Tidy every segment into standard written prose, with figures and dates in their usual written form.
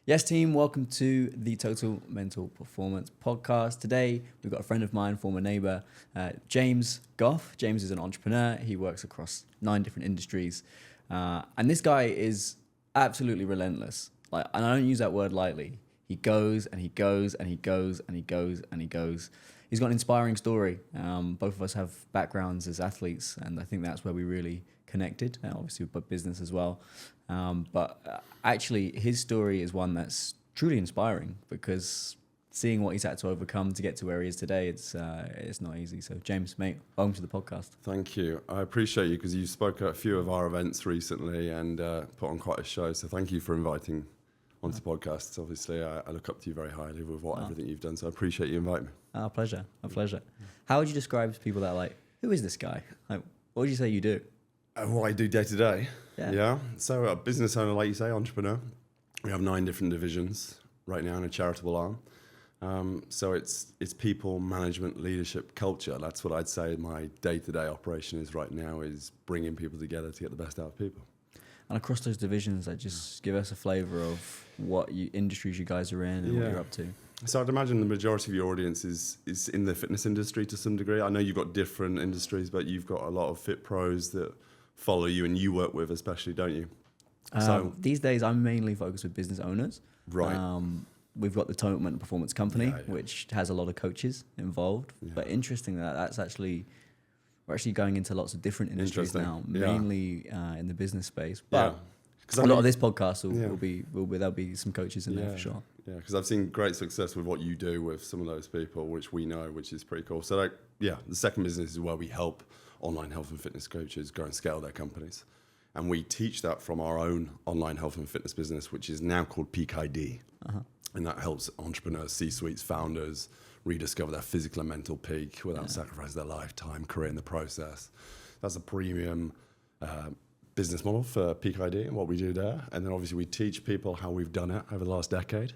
Yes, team, welcome to the Total Mental Performance podcast. Today, we've got a friend of mine, former neighbor, James Gough. James is an entrepreneur. He works across 9 different industries. And this guy is absolutely relentless. And I don't use that word lightly. He goes and he goes and he goes and he goes and he goes. He's got an inspiring story. Both of us have backgrounds as athletes, and I think that's where we really connected, obviously with business as well. But actually, his story is one that's truly inspiring because seeing what he's had to overcome to get to where he is today, it's not easy. So, James, mate, welcome to the podcast. Thank you. I appreciate you because you spoke at a few of our events recently and put on quite a show. So, thank you for inviting onto the podcast. Obviously, I look up to you very highly with everything you've done. So, I appreciate you inviting me. Our pleasure. A pleasure. How would you describe to people that are like, who is this guy? Like, what would you say you do? What I do day to day. Yeah. So a business owner, like you say, entrepreneur. We have 9 different divisions right now in a charitable arm. So it's people, management, leadership, culture. That's what I'd say my day-to-day operation is right now, is bringing people together to get the best out of people. And across those divisions, just give us a flavour of what industries you guys are in and what you're up to. So I'd imagine the majority of your audience is in the fitness industry to some degree. I know you've got different industries, but you've got a lot of fit pros that follow you and you work with especially, don't you? So these days I'm mainly focused with business owners. Right. We've got the Total Mental Performance Company, which has a lot of coaches involved. But interesting that's actually, we're actually going into lots of different industries now, mainly in the business space. But a lot of this podcast there'll be some coaches in there for sure. Yeah, because I've seen great success with what you do with some of those people, which we know, which is pretty cool. So the second business is where we help online health and fitness coaches go and scale their companies. And we teach that from our own online health and fitness business, which is now called Peak ID. And that helps entrepreneurs, C-suites, founders rediscover their physical and mental peak without sacrificing their lifetime, career in the process. That's a premium business model for Peak ID and what we do there. And then obviously we teach people how we've done it over the last decade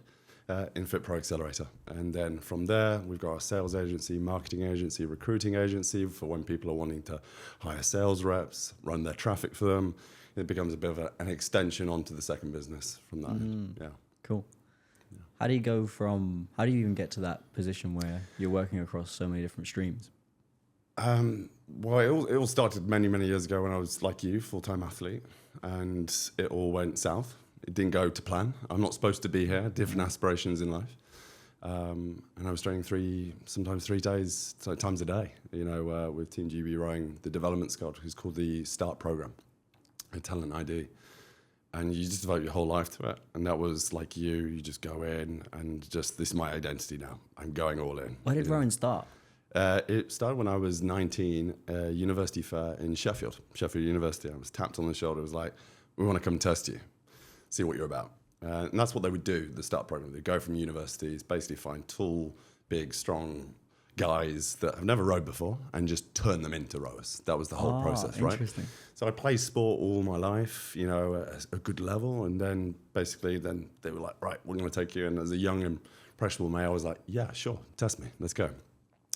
in Fit Pro Accelerator. And then from there, we've got our sales agency, marketing agency, recruiting agency for when people are wanting to hire sales reps, run their traffic for them. It becomes a bit of an extension onto the second business from that end. Yeah. Cool. Yeah. How do you even get to that position where you're working across so many different streams? Well, it all started many, many years ago when I was like you, full-time athlete, and it all went south. It didn't go to plan. I'm not supposed to be here, different aspirations in life. And I was training sometimes 3 times a day, with Team GB rowing the development squad, which is called the START program, a talent ID. And you just devote your whole life to it. And that was like you just go in and this is my identity now. I'm going all in. Where did rowing start? It started when I was 19, university fair in Sheffield University. I was tapped on the shoulder. It was like, we want to come test you, see what you're about. And that's what they would do, the START program. They'd go from universities, basically find tall, big, strong guys that have never rowed before and just turn them into rowers. That was the whole process, right? Interesting. So I played sport all my life, at a good level. And then basically then they were like, right, we're going to take you. And as a young, impressionable male, I was like, yeah, sure, test me, let's go.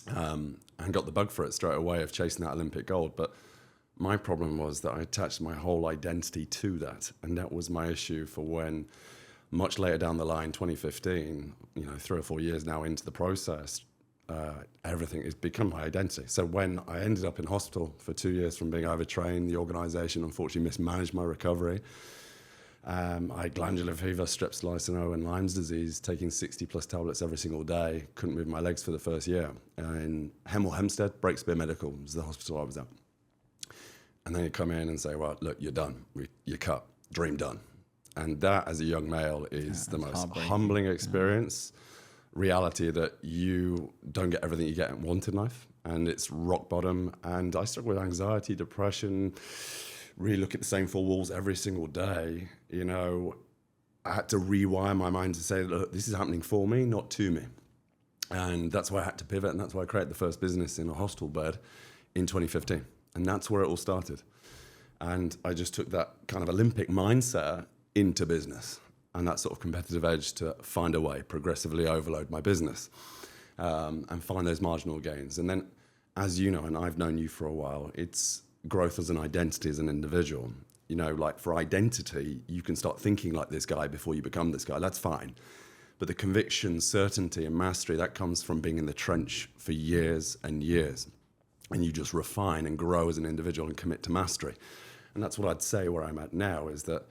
And got the bug for it straight away of chasing that Olympic gold. But my problem was that I attached my whole identity to that. And that was my issue for when, much later down the line, 2015, 3 or 4 years now into the process, everything has become my identity. So when I ended up in hospital for 2 years from being overtrained, the organisation unfortunately mismanaged my recovery. I had glandular fever, strep sclerosis and Lyme's disease, taking 60 plus tablets every single day. Couldn't move my legs for the first year. In Hemel Hempstead, Breakspear Medical was the hospital I was at. And then you come in and say, well, look, you're done. You're cut. Dream done. And that, as a young male, is the most humbling experience. Reality that you don't get everything you get and want in life. And it's rock bottom. And I struggle with anxiety, depression, really look at the same 4 walls every single day. I had to rewire my mind to say, look, this is happening for me, not to me. And that's why I had to pivot, and that's why I created the first business in a hostel bed in 2015. And that's where it all started. And I just took that kind of Olympic mindset into business and that sort of competitive edge to find a way, progressively overload my business and find those marginal gains. And then, as you know, and I've known you for a while, it's growth as an identity as an individual. you know, like for identity, you can start thinking like this guy before you become this guy. That's fine. But the conviction, certainty, and mastery, that comes from being in the trench for years and years. And you just refine and grow as an individual and commit to mastery. And that's what I'd say where I'm at now, is that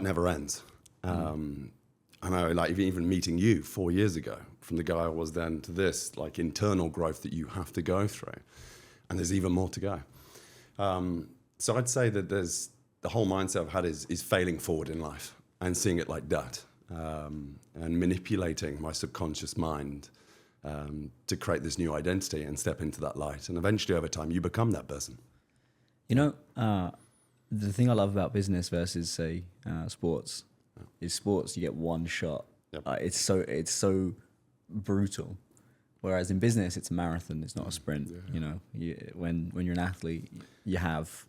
never ends. I know, like even meeting you 4 years ago, from the guy I was then to this, like internal growth that you have to go through. And there's even more to go. So I'd say that there's the whole mindset I've had is failing forward in life and seeing it like that, and manipulating my subconscious mind to create this new identity and step into that light. And eventually over time, you become that person. You know, the thing I love about business versus, say, sports is sports, you get one shot. Yep. It's so brutal. Whereas in business, it's a marathon. It's not a sprint. Yeah. You know, when you're an athlete, you have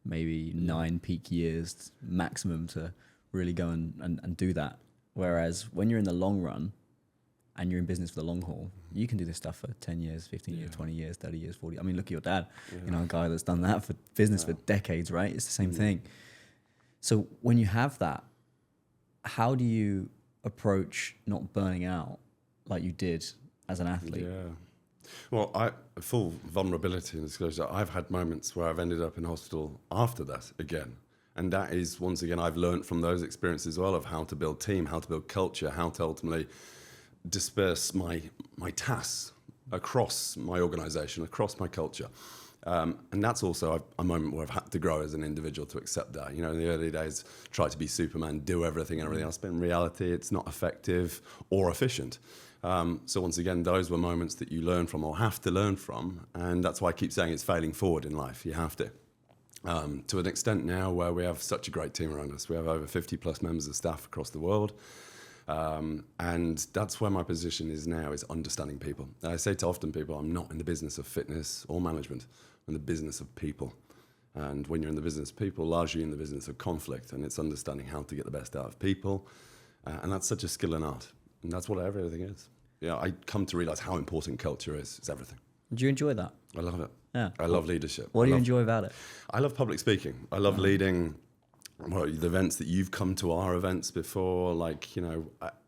maybe 9 peak years maximum to really go and do that. Whereas when you're in the long run and you're in business for the long haul, you can do this stuff for 10 years, 15 years, 20 years, 30 years, 40. I mean, look at your dad, you know, a guy that's done that for business for decades, right? It's the same thing. So when you have that, how do you approach not burning out like you did as an athlete? Yeah. Well, full vulnerability and disclosure, I've had moments where I've ended up in hospital after that again. And that is, once again, I've learned from those experiences as well of how to build team, how to build culture, how to ultimately disperse my tasks across my organization, across my culture. And that's also a moment where I've had to grow as an individual to accept that. You know, in the early days, try to be Superman, do everything and everything else, but in reality, it's not effective or efficient. So once again, those were moments that you learn from or have to learn from. And that's why I keep saying it's failing forward in life. You have to. To an extent now where we have such a great team around us. We have over 50 plus members of staff across the world. And that's where my position is now, is understanding people. I say to often people, I'm not in the business of fitness or management. I'm in the business of people. And when you're in the business of people, largely in the business of conflict, and it's understanding how to get the best out of people. And that's such a skill and art. And that's what everything is. Yeah, I come to realize how important culture is. It's everything. Do you enjoy that? I love it. Yeah. I love leadership. What do you enjoy about it? I love public speaking. I love leading the events that you've come to our events before. Like, you know,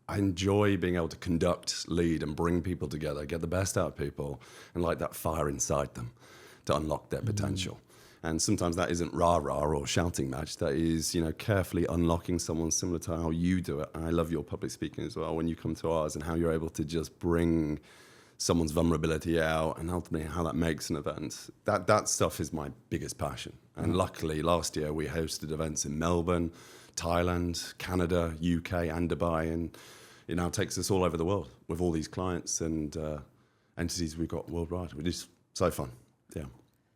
I enjoy being able to conduct, lead, and bring people together, get the best out of people, and light that fire inside them to unlock their potential. And sometimes that isn't rah-rah or shouting match. That is, you know, carefully unlocking someone similar to how you do it. And I love your public speaking as well when you come to ours and how you're able to just bring someone's vulnerability out and ultimately how that makes an event. That stuff is my biggest passion. And luckily, last year we hosted events in Melbourne, Thailand, Canada, UK, and Dubai. And it now takes us all over the world with all these clients and entities we've got worldwide. Which is so fun. Yeah.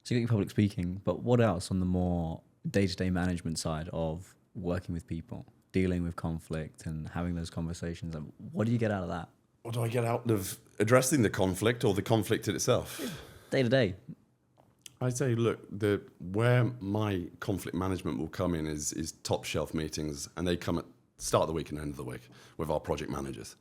So you got your public speaking, but what else on the more day-to-day management side of working with people, dealing with conflict and having those conversations? What do you get out of that? What do I get out of addressing the conflict or the conflict in itself? Day-to-day. I'd say, look, where my conflict management will come in is top shelf meetings, and they come at the start of the week and end of the week with our project managers.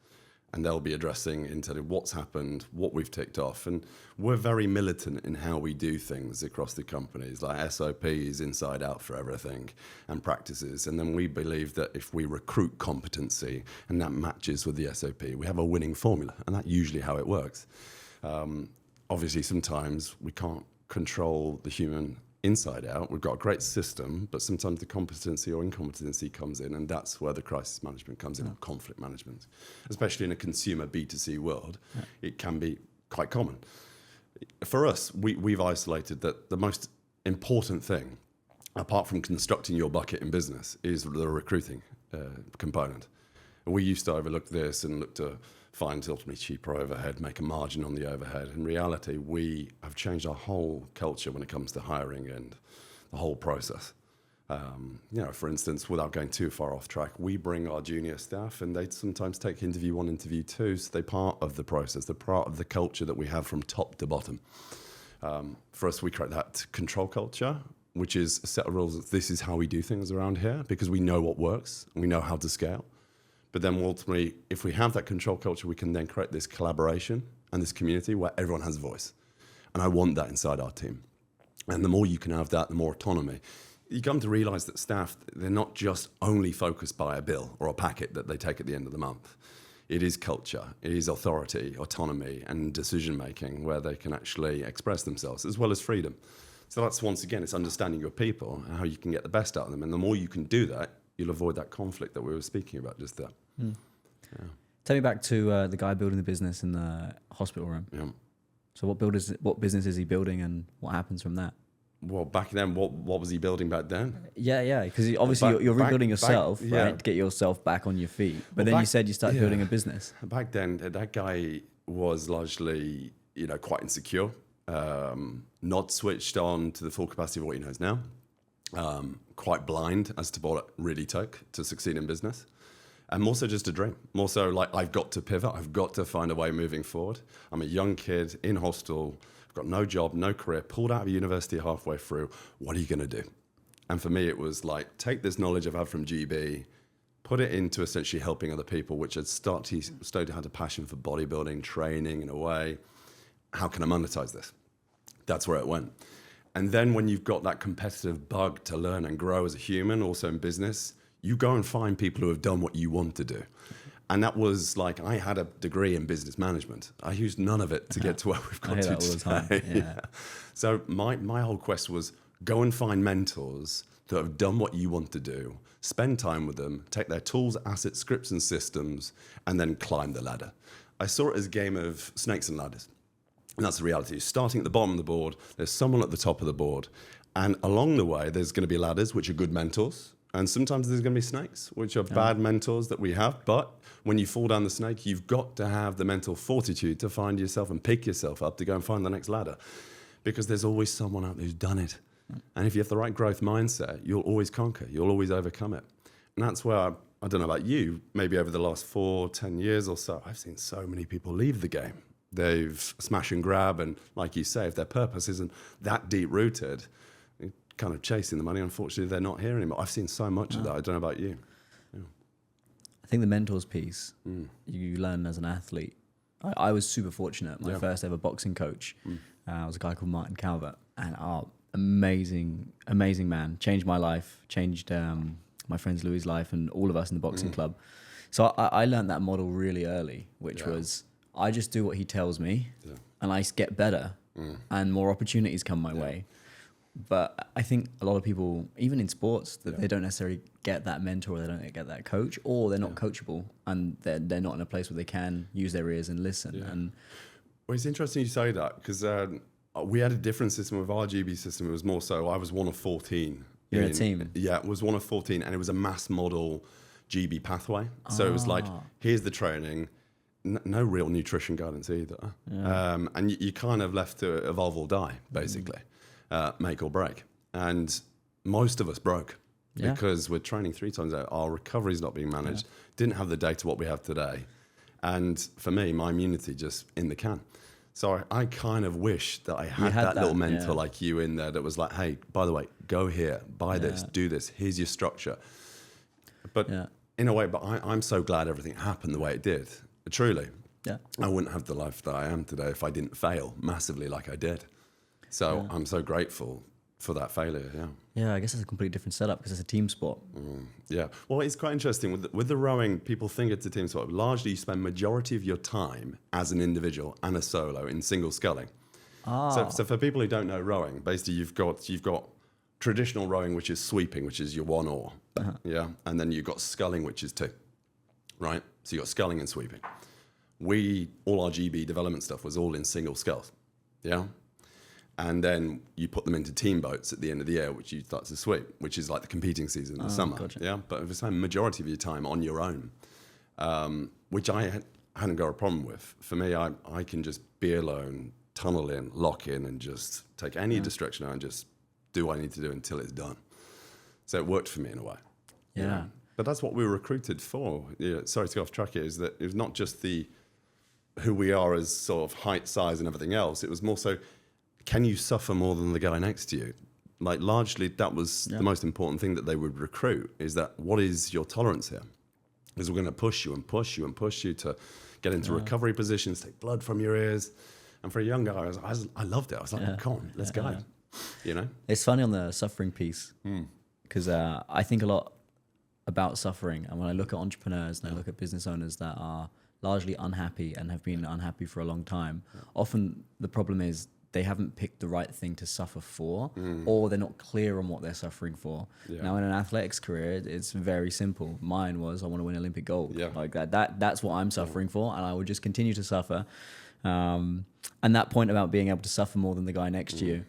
And they'll be addressing into what's happened, what we've ticked off. And we're very militant in how we do things across the companies, like SOPs inside out for everything and practices. And then we believe that if we recruit competency and that matches with the SOP, we have a winning formula. And that's usually how it works. Obviously, sometimes we can't control the human inside out. We've got a great system, but sometimes the competency or incompetency comes in, and that's where the crisis management comes in, or conflict management. Especially in a consumer B2C world, it can be quite common. For us, we've isolated that the most important thing, apart from constructing your bucket in business, is the recruiting component. And we used to overlook this and look to find ultimately cheaper overhead, make a margin on the overhead. In reality, we have changed our whole culture when it comes to hiring and the whole process. You know, for instance, without going too far off track, we bring our junior staff and they sometimes take interview 1, interview 2, so they're part of the process, they're part of the culture that we have from top to bottom. For us, we create that control culture, which is a set of rules that this is how we do things around here because we know what works and we know how to scale. But then ultimately, if we have that control culture, we can then create this collaboration and this community where everyone has a voice. And I want that inside our team. And the more you can have that, the more autonomy. you come to realize that staff, they're not just only focused by a bill or a packet that they take at the end of the month. It is culture, it is authority, autonomy, and decision-making where they can actually express themselves, as well as freedom. So that's, once again, it's understanding your people and how you can get the best out of them. And the more you can do that, you'll avoid that conflict that we were speaking about just there. Mm. Yeah. Tell me back to the guy building the business in the hospital room. Yeah. So what business is he building, and what happens from that? Well, back then, what was he building back then? Yeah, because obviously you're rebuilding yourself, yeah. right, to get yourself back on your feet. But Well, then you back- said you started building a business. Back then, that guy was largely, quite insecure, not switched on to the full capacity of what he knows now, quite blind as to what it really took to succeed in business. And more so just a dream. More so like, I've got to pivot. I've got to find a way moving forward. I'm a young kid in hostel. I've got no job, no career, pulled out of university halfway through. What are you going to do? And for me, it was like, take this knowledge I've had from GB, put it into essentially helping other people, which had started to have a passion for bodybuilding, training in a way. How can I monetize this? That's where it went. And then when you've got that competitive bug to learn and grow as a human, also in business, you go and find people who have done what you want to do. And that was like, I had a degree in business management. I used none of it to get to where we've got to that all the time. today. Yeah. So my whole quest was go and find mentors that have done what you want to do, spend time with them, take their tools, assets, scripts, and systems, and then climb the ladder. I saw it as a game of snakes and ladders. And that's the reality. You're starting at the bottom of the board, there's someone at the top of the board. And along the way, there's going to be ladders, which are good mentors. And sometimes there's going to be snakes, which are bad mentors that we have. But when you fall down the snake, you've got to have the mental fortitude to find yourself and pick yourself up to go and find the next ladder. Because there's always someone out there who's done it. And if you have the right growth mindset, you'll always conquer. You'll always overcome it. And that's where, I don't know about you, maybe over the last 10 years or so, I've seen so many people leave the game. They've smash and grab. And like you say, if their purpose isn't that deep rooted, kind of chasing the money, unfortunately, they're not here anymore. I've seen so much of that. I don't know about you. Yeah. I think the mentors piece, you learn as an athlete. I was super fortunate. My first ever boxing coach was a guy called Martin Calvert, and amazing man. Changed my life, changed my friend's Louis' life, and all of us in the boxing club. So I learned that model really early, which was I just do what he tells me, and I get better, and more opportunities come my way. But I think a lot of people, even in sports, that they don't necessarily get that mentor, or they don't get that coach, or they're not coachable, and they're not in a place where they can use their ears and listen. Yeah. And well, it's interesting you say that, because we had a different system with our GB system. It was more so I was one of 14. You're in a team? Yeah, it was one of 14, and it was a mass model GB pathway. So it was like, here's the training, no real nutrition guidance either. And you kind of left to evolve or die, basically. Make or break. And most of us broke because we're training 3 times out. Our recovery is not being managed. Didn't have the data what we have today. And for me, my immunity just in the can. So I kind of wish that I had that little mentor like you in there that was like, hey, by the way, go here, buy this, do this. Here's your structure. But in a way, I'm so glad everything happened the way it did. Truly. Yeah. I wouldn't have the life that I am today if I didn't fail massively like I did. So I'm so grateful for that failure, Yeah, I guess it's a completely different setup because it's a team sport. Yeah. Well, it's quite interesting. With the rowing, people think it's a team sport. Largely, you spend majority of your time as an individual and a solo in single sculling. So for people who don't know rowing, basically you've got traditional rowing, which is sweeping, which is your one oar. And then you've got sculling, which is 2. Right? So you've got sculling and sweeping. All our GB development stuff was all in single sculls. Yeah? And then you put them into team boats at the end of the year, which you start to sweep, which is like the competing season in the summer. Gotcha. Yeah, but if it's the majority of your time on your own, which I hadn't got a problem with. For me, I can just be alone, tunnel in, lock in, and just take any distraction out and just do what I need to do until it's done. So it worked for me in a way. Yeah. You know? But that's what we were recruited for. Sorry to go off track here, is that it was not just who we are as sort of height, size, and everything else. It was more so, can you suffer more than the guy next to you? Like, largely, that was the most important thing that they would recruit, is that what is your tolerance here? Because we're going to push you and push you and push you to get into recovery positions, take blood from your ears. And for a young guy, I loved it. I was like, come on, let's go. You know? It's funny on the suffering piece. because I think a lot about suffering. And when I look at entrepreneurs and I look at business owners that are largely unhappy and have been unhappy for a long time, often the problem is they haven't picked the right thing to suffer for, or they're not clear on what they're suffering for. Yeah. Now, in an athletics career, it's very simple. Mine was, I want to win Olympic gold. Yeah. Like that's what I'm suffering for, and I will just continue to suffer. And that point about being able to suffer more than the guy next to you,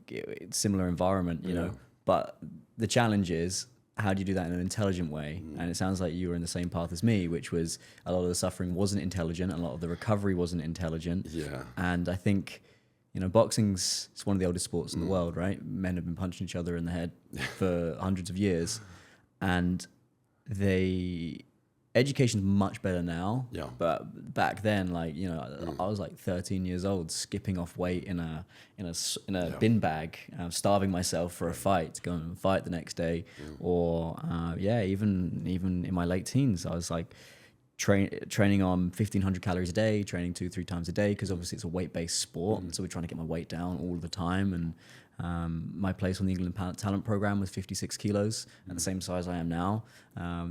it's similar environment, you know. But the challenge is, how do you do that in an intelligent way? And it sounds like you were in the same path as me, which was a lot of the suffering wasn't intelligent, a lot of the recovery wasn't intelligent. Yeah. And I think, you know, boxing's it's one of the oldest sports in the world, right? Men have been punching each other in the head for hundreds of years, and education's much better now. Yeah. But back then, like, you know, I was like 13 years old, skipping off weight in a bin bag, starving myself for a fight, to go and fight the next day. Or even in my late teens, I was like training on 1,500 calories a day, training 2-3 times a day, because obviously it's a weight-based sport. So we're trying to get my weight down all the time. And my place on the England talent program was 56 kilos, at the same size I am now.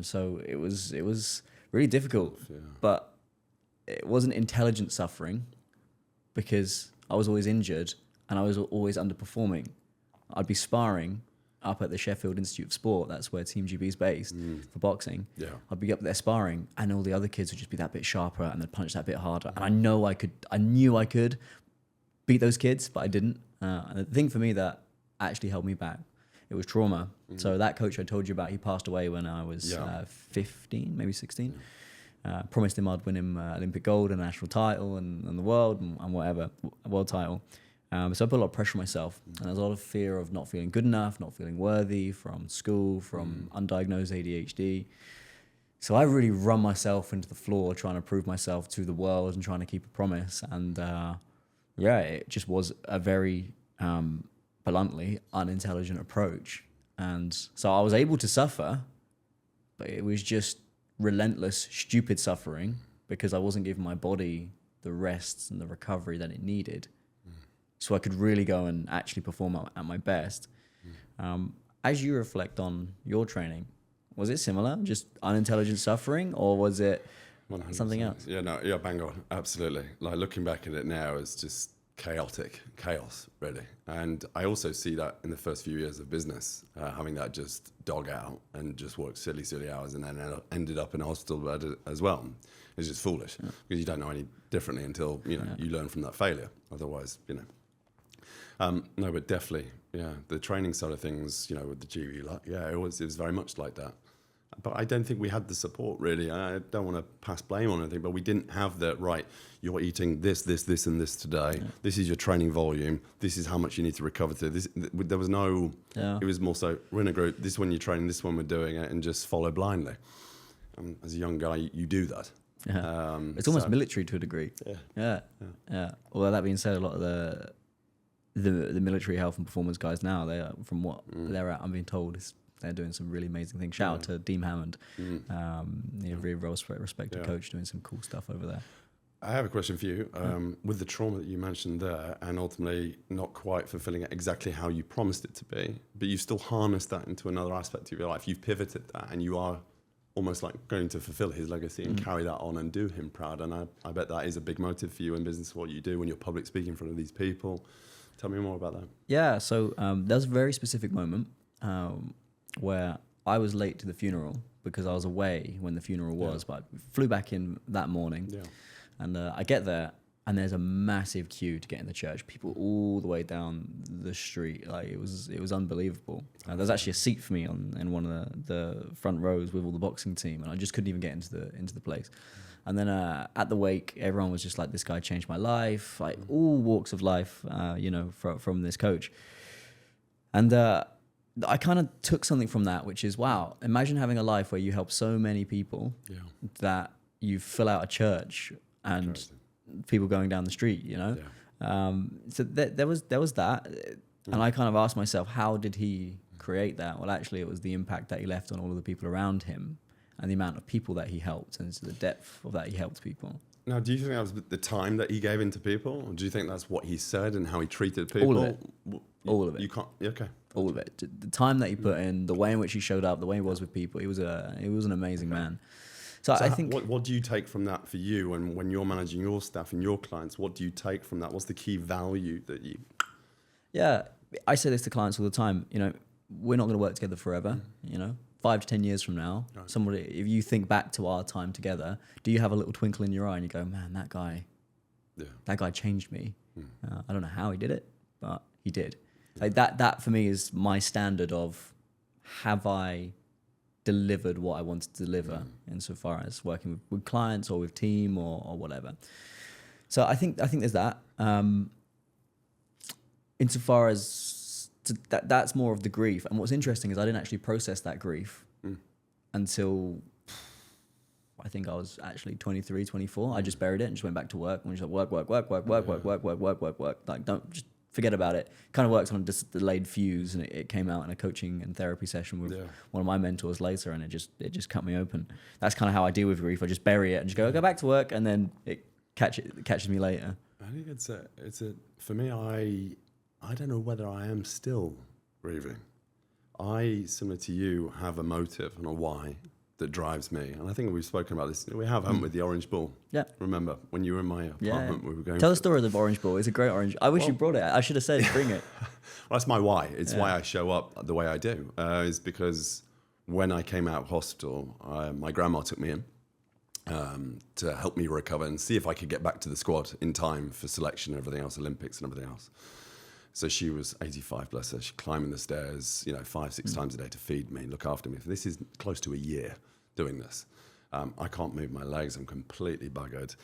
So it was really difficult, but it wasn't intelligent suffering, because I was always injured and I was always underperforming. I'd be sparring up at the Sheffield Institute of Sport. That's where Team GB is based for boxing. Yeah. I'd be up there sparring, and all the other kids would just be that bit sharper and they'd punch that bit harder. And I knew I could beat those kids, but I didn't. And the thing for me that actually held me back, it was trauma. So that coach I told you about, he passed away when I was 15, maybe 16. Promised him I'd win him Olympic gold and a national title and the world and whatever, world title. So I put a lot of pressure on myself, and there's a lot of fear of not feeling good enough, not feeling worthy from school, from undiagnosed ADHD. So I really run myself into the floor trying to prove myself to the world and trying to keep a promise. And it just was a very bluntly unintelligent approach. And so I was able to suffer, but it was just relentless, stupid suffering, because I wasn't giving my body the rest and the recovery that it needed. So I could really go and actually perform at my best. As you reflect on your training, was it similar, just unintelligent suffering, or was it 100%. Something else? Yeah, bang on, absolutely. Like, looking back at it now, it's just chaos, really. And I also see that in the first few years of business, having that just dog out and just work silly hours, and then ended up in a hospital bed as well. It's just foolish, because you don't know any differently until you learn from that failure. Otherwise, no, but definitely, the training side of things, with the GV, it was very much like that. But I don't think we had the support, really. I don't want to pass blame on anything, but we didn't have the, right, you're eating this, and this today. Yeah. This is your training volume. This is how much you need to recover to. There was no, it was more so, we're in a group, this one you're training, this one we're doing it, and just follow blindly. As a young guy, you do that. Yeah. It's almost military to a degree. Yeah. Although that being said, a lot of the military health and performance guys now, they are, from what they're at, I'm being told, they're doing some really amazing things. Shout out to Dean Hammond, very respected coach, doing some cool stuff over there. I have a question for you. With the trauma that you mentioned there, and ultimately not quite fulfilling it exactly how you promised it to be, but you've still harnessed that into another aspect of your life. You've pivoted that, and you are almost like going to fulfill his legacy and carry that on and do him proud. And I bet that is a big motive for you in business, what you do when you're public speaking in front of these people. Tell me more about that. Yeah, so there's a very specific moment where I was late to the funeral because I was away when the funeral was, but I flew back in that morning, and I get there, and there's a massive queue to get in the church. People all the way down the street, like it was unbelievable. There's actually a seat for me in one of the front rows with all the boxing team, and I just couldn't even get into the place. And then at the wake, everyone was just like, "This guy changed my life," like all walks of life, from this coach, and. I kind of took something from that, which is, wow, imagine having a life where you help so many people that you fill out a church and people going down the street, So there was that. And I kind of asked myself, how did he create that? Well, actually, it was the impact that he left on all of the people around him and the amount of people that he helped, and so the depth of that he helped people. Now, do you think that was the time that he gave into people? Or do you think that's what he said and how he treated people? All of it. All of it. You can't. Okay. All of it. The time that he put in, the way in which he showed up, the way he was with people, he was an amazing man. So I think. What do you take from that for you, and when you're managing your staff and your clients? What do you take from that? What's the key value that you? Yeah, I say this to clients all the time. You know, we're not going to work together forever. You know, 5 to 10 years from now, Right. somebody, if you think back to our time together, do you have a little twinkle in your eye and you go, man, that guy changed me. I don't know how he did it, but he did. Like that for me is my standard of, have I delivered what I wanted to deliver insofar as working with clients or with team or whatever. So I think there's that. Insofar as that's more of the grief. And what's interesting is I didn't actually process that grief until I think I was actually 23, 24. I just buried it and just went back to work and just like work. Like, don't just forget about it. Kind of worked on a delayed fuse, and it came out in a coaching and therapy session with one of my mentors later, and it just cut me open. That's kind of how I deal with grief. I just bury it and just go back to work, and then it catches me later. I think it's a for me. I don't know whether I am still grieving. I, similar to you, have a motive and a why that drives me. And I think we've spoken about this. We have, haven't we, the orange ball? Yeah. Remember, when you were in my apartment, we were going... Tell the story of the orange ball. It's a great orange. I wish you brought it. I should have said, bring it. Well, that's my why. It's why I show up the way I do. Is because when I came out of hospital, my grandma took me in to help me recover and see if I could get back to the squad in time for selection and everything else, Olympics and everything else. So she was 85, bless her. She's climbing the stairs, 5-6 times a day to feed me, look after me. This is close to a year doing this. I can't move my legs. I'm completely buggered.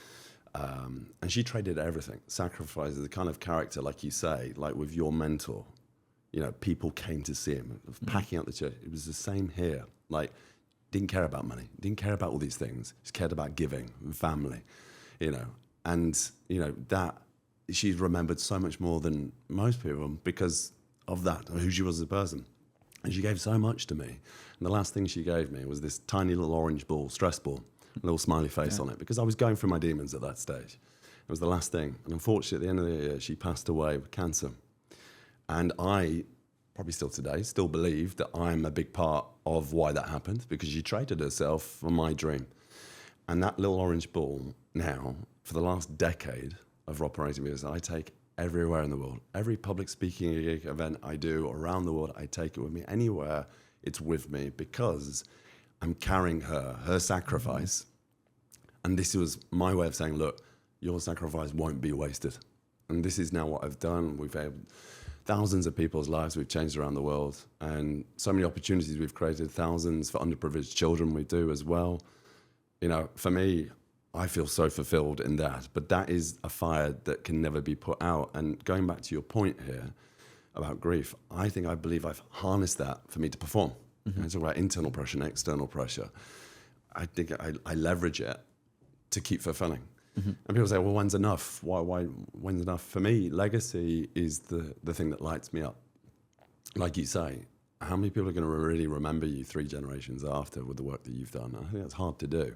And she traded everything, sacrifices, the kind of character, like you say, like with your mentor. People came to see him, packing up the church. It was the same here. Like, didn't care about money, didn't care about all these things. Just cared about giving and family, And, that... she's remembered so much more than most people because of that, who she was as a person. And she gave so much to me. And the last thing she gave me was this tiny little orange ball, stress ball, a little smiley face on it, because I was going through my demons at that stage. It was the last thing. And unfortunately, at the end of the year, she passed away with cancer. And I, probably still today, still believe that I'm a big part of why that happened, because she traded herself for my dream. And that little orange ball now, for the last decade of operating with us, I take everywhere in the world. Every public speaking event I do around the world, I take it with me. Anywhere, it's with me because I'm carrying her sacrifice. And this was my way of saying, look, your sacrifice won't be wasted. And this is now what I've done. We've had thousands of people's lives we've changed around the world, and so many opportunities we've created, thousands for underprivileged children we do as well. For me, I feel so fulfilled in that, but that is a fire that can never be put out. And going back to your point here about grief, I believe I've harnessed that for me to perform. I talk about internal pressure and external pressure. I think I leverage it to keep fulfilling. And people say, well, when's enough? When's enough? For me, legacy is the thing that lights me up. Like you say, how many people are going to really remember you 3 generations after with the work that you've done? I think that's hard to do,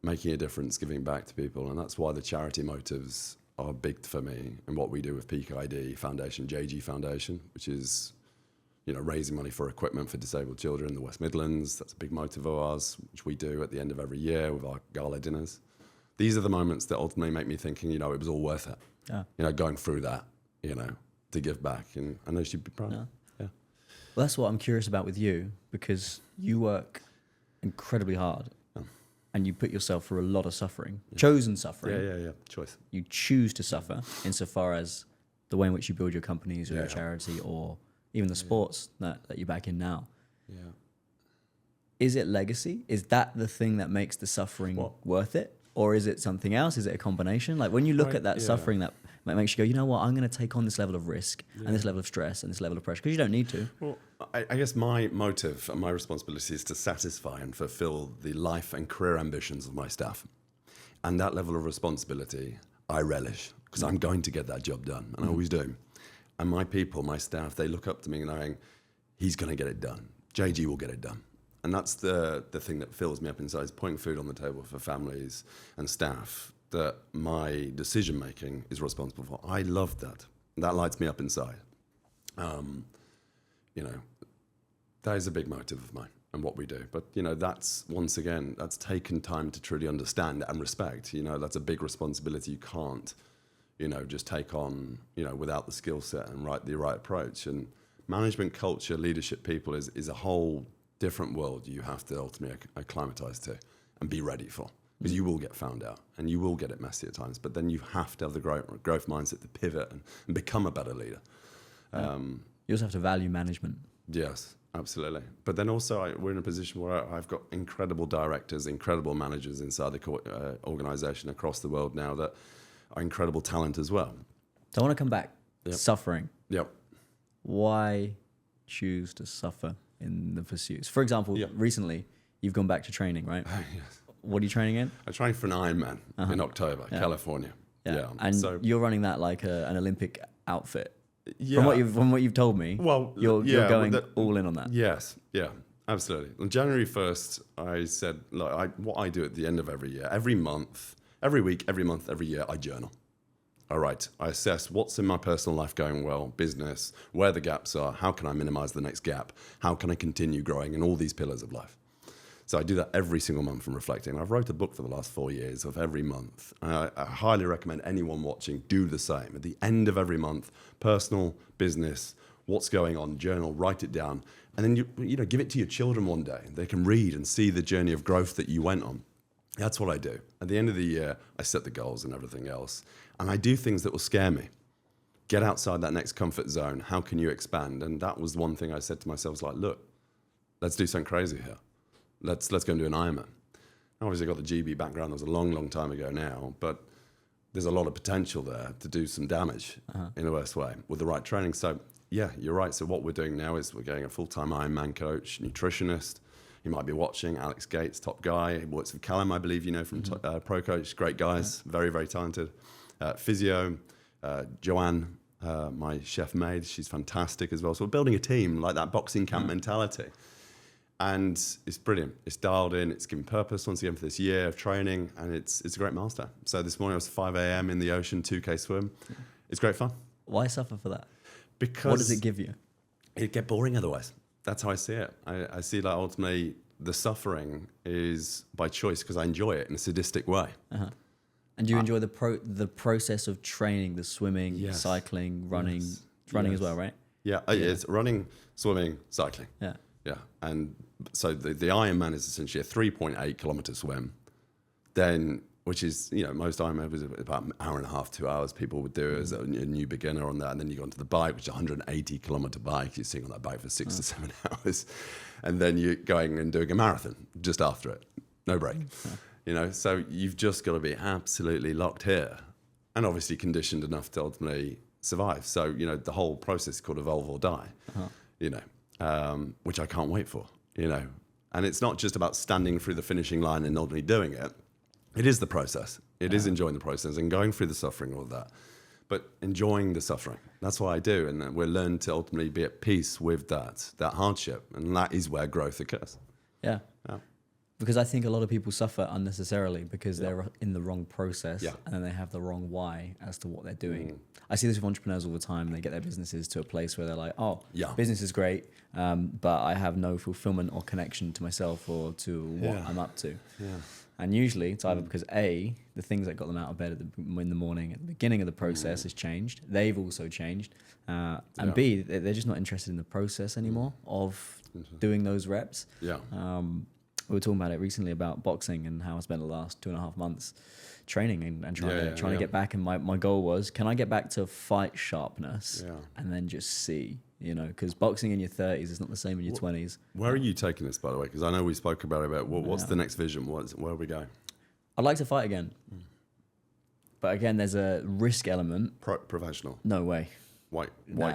making a difference, giving back to people. And that's why the charity motives are big for me, and what we do with Peak ID Foundation, JG Foundation, which is, raising money for equipment for disabled children in the West Midlands. That's a big motive of ours, which we do at the end of every year with our gala dinners. These are the moments that ultimately make me thinking, it was all worth it. Yeah. Going through that, to give back. And I know she'd be proud. Yeah. Well, that's what I'm curious about with you, because you work incredibly hard. And you put yourself through a lot of suffering, chosen suffering. Yeah. Choice. You choose to suffer insofar as the way in which you build your companies or your charity or even the sports that you back in now. Yeah. Is it legacy? Is that the thing that makes the suffering worth it? Or is it something else? Is it a combination? Like when you look at that suffering, that makes you go, you know what, I'm going to take on this level of risk and this level of stress and this level of pressure, because you don't need to. Well, I guess my motive and my responsibility is to satisfy and fulfill the life and career ambitions of my staff. And that level of responsibility, I relish, because I'm going to get that job done, and I always do. And my people, my staff, they look up to me knowing he's going to get it done. JG will get it done. And that's the thing that fills me up inside, is putting food on the table for families and staff that my decision making is responsible for. I love that. That lights me up inside. You know, that is a big motive of mine and what we do. But, you know, that's, once again, that's taken time to truly understand and respect. You know, that's a big responsibility you can't, you know, just take on, you know, without the skill set and the right approach. And management culture, leadership people is a whole different world you have to ultimately acclimatize to and be ready for. Because you will get found out and you will get it messy at times. But then you have to have the growth mindset to pivot and become a better leader. You also have to value management. Yes, absolutely. But then also we're in a position where I've got incredible directors, incredible managers inside the organization across the world now that are incredible talent as well. So I want to come back. Yep. Suffering. Yep. Why choose to suffer in the pursuits? For example, recently you've gone back to training, right? Yes. What are you training in? I trained for an Ironman in October, California. Yeah. And so you're running that like an Olympic outfit. Yeah. From what you've told me, well, you're going all in on that. Yes, yeah, absolutely. On January 1st, I said, look, what I do at the end of every year, every month, every week, every month, every year, I journal. All right, I assess what's in my personal life going well, business, where the gaps are, how can I minimize the next gap, how can I continue growing in all these pillars of life. So I do that every single month and reflecting. I've wrote a book for the last 4 years of every month. I highly recommend anyone watching do the same. At the end of every month, personal, business, what's going on, journal, write it down. And then you know, give it to your children one day. They can read and see the journey of growth that you went on. That's what I do. At the end of the year, I set the goals and everything else. And I do things that will scare me. Get outside that next comfort zone. How can you expand? And that was one thing I said to myself, was like, look, let's do something crazy here. Let's go and do an Ironman. Obviously, got the GB background. That was a long, long time ago now, but there's a lot of potential there to do some damage in a worse way with the right training. So, yeah, you're right. So what we're doing now is we're getting a full-time Ironman coach, nutritionist. You might be watching Alex Gates, top guy. He works with Callum, I believe, you know, from Pro Coach. Great guys, very, very talented. Physio, Joanne, my chef maid, she's fantastic as well. So we're building a team like that boxing camp mentality. And it's brilliant. It's dialed in. It's given purpose once again for this year of training, and it's a great milestone. So this morning I was 5 a.m. in the ocean, 2K swim. It's great fun. Why suffer for that? Because what does it give you? It'd get boring otherwise. That's how I see it. I see that ultimately the suffering is by choice because I enjoy it in a sadistic way. And do you enjoy the process of training, the swimming, cycling, running, running as well, right? Yeah, it's running, swimming, cycling. Yeah. Yeah, and so the Ironman is essentially a 3.8 kilometer swim, then which is, you know, most Ironman was about an hour and a half, 2 hours. People would do as a new beginner on that, and then you go onto the bike, which is a 180 kilometer bike. You're sitting on that bike for 6 to 7 hours, and then you're going and doing a marathon just after it, no break. You know, so you've just got to be absolutely locked here, and obviously conditioned enough to ultimately survive. So, you know, the whole process is called evolve or die. You know. Which I can't wait for, you know. And it's not just about standing through the finishing line and ultimately doing it. It is the process. It is enjoying the process and going through the suffering, all of that. But enjoying the suffering. That's what I do. And we'll learn to ultimately be at peace with that hardship. And that is where growth occurs. Yeah. Because I think a lot of people suffer unnecessarily because they're in the wrong process and then they have the wrong why as to what they're doing. I see this with entrepreneurs all the time. They get their businesses to a place where they're like, business is great, but I have no fulfillment or connection to myself or to what I'm up to. And usually it's either because A, the things that got them out of bed in the morning at the beginning of the process has changed. They've also changed. And B, they're just not interested in the process anymore of doing those reps. We were talking about it recently about boxing and how I spent the last 2.5 months training and trying to get back. And my goal was, can I get back to fight sharpness and then just see, you know, because boxing in your 30s is not the same in your 20s. Where are you taking this, by the way? Because I know we spoke about it, what's the next vision? Where are we going? I'd like to fight again. But again, there's a risk element. Professional? No way. White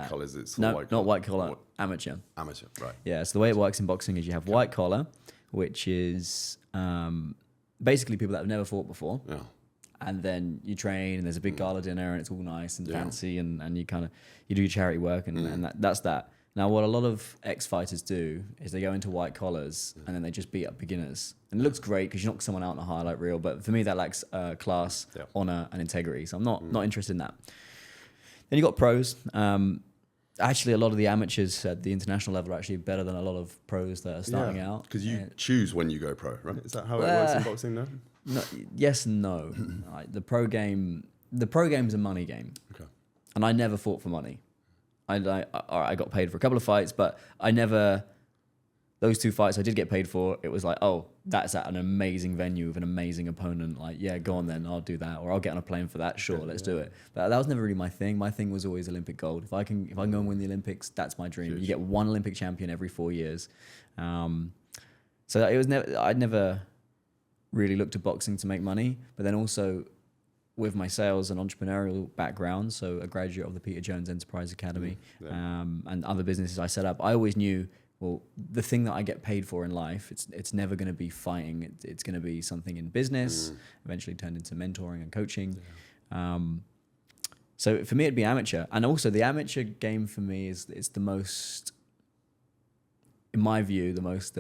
collars? It's no, white not white collar. Amateur. Amateur, right. Yeah, so the way it works in boxing is you have white collar, which is basically people that have never fought before. And then you train and there's a big gala dinner and it's all nice and fancy and you kind of, you do your charity work and that's that. Now, what a lot of ex-fighters do is they go into white collars and then they just beat up beginners. And it looks great because you knock someone out in a highlight reel, but for me, that lacks class, honor, and integrity. So I'm not interested in that. Then you got pros. Actually, a lot of the amateurs at the international level are actually better than a lot of pros that are starting out. Because you choose when you go pro, right? Is that how it works in boxing now? No, yes and no. The pro game's a money game. Okay. And I never fought for money. I got paid for a couple of fights, but I never, those 2 fights I did get paid for, it was like, oh, that's at an amazing venue with an amazing opponent. Like, yeah, go on then, I'll do that. Or I'll get on a plane for that, sure, let's do it. But that was never really my thing. My thing was always Olympic gold. If I can go and win the Olympics, that's my dream. You get one Olympic champion every 4 years. So it was I'd never really looked at boxing to make money, but then also with my sales and entrepreneurial background, so a graduate of the Peter Jones Enterprise Academy, and other businesses I set up, I always knew, well, the thing that I get paid for in life, it's never going to be fighting. It's going to be something in business, eventually turned into mentoring and coaching. So for me, it'd be amateur. And also the amateur game for me it's the most, in my view, the most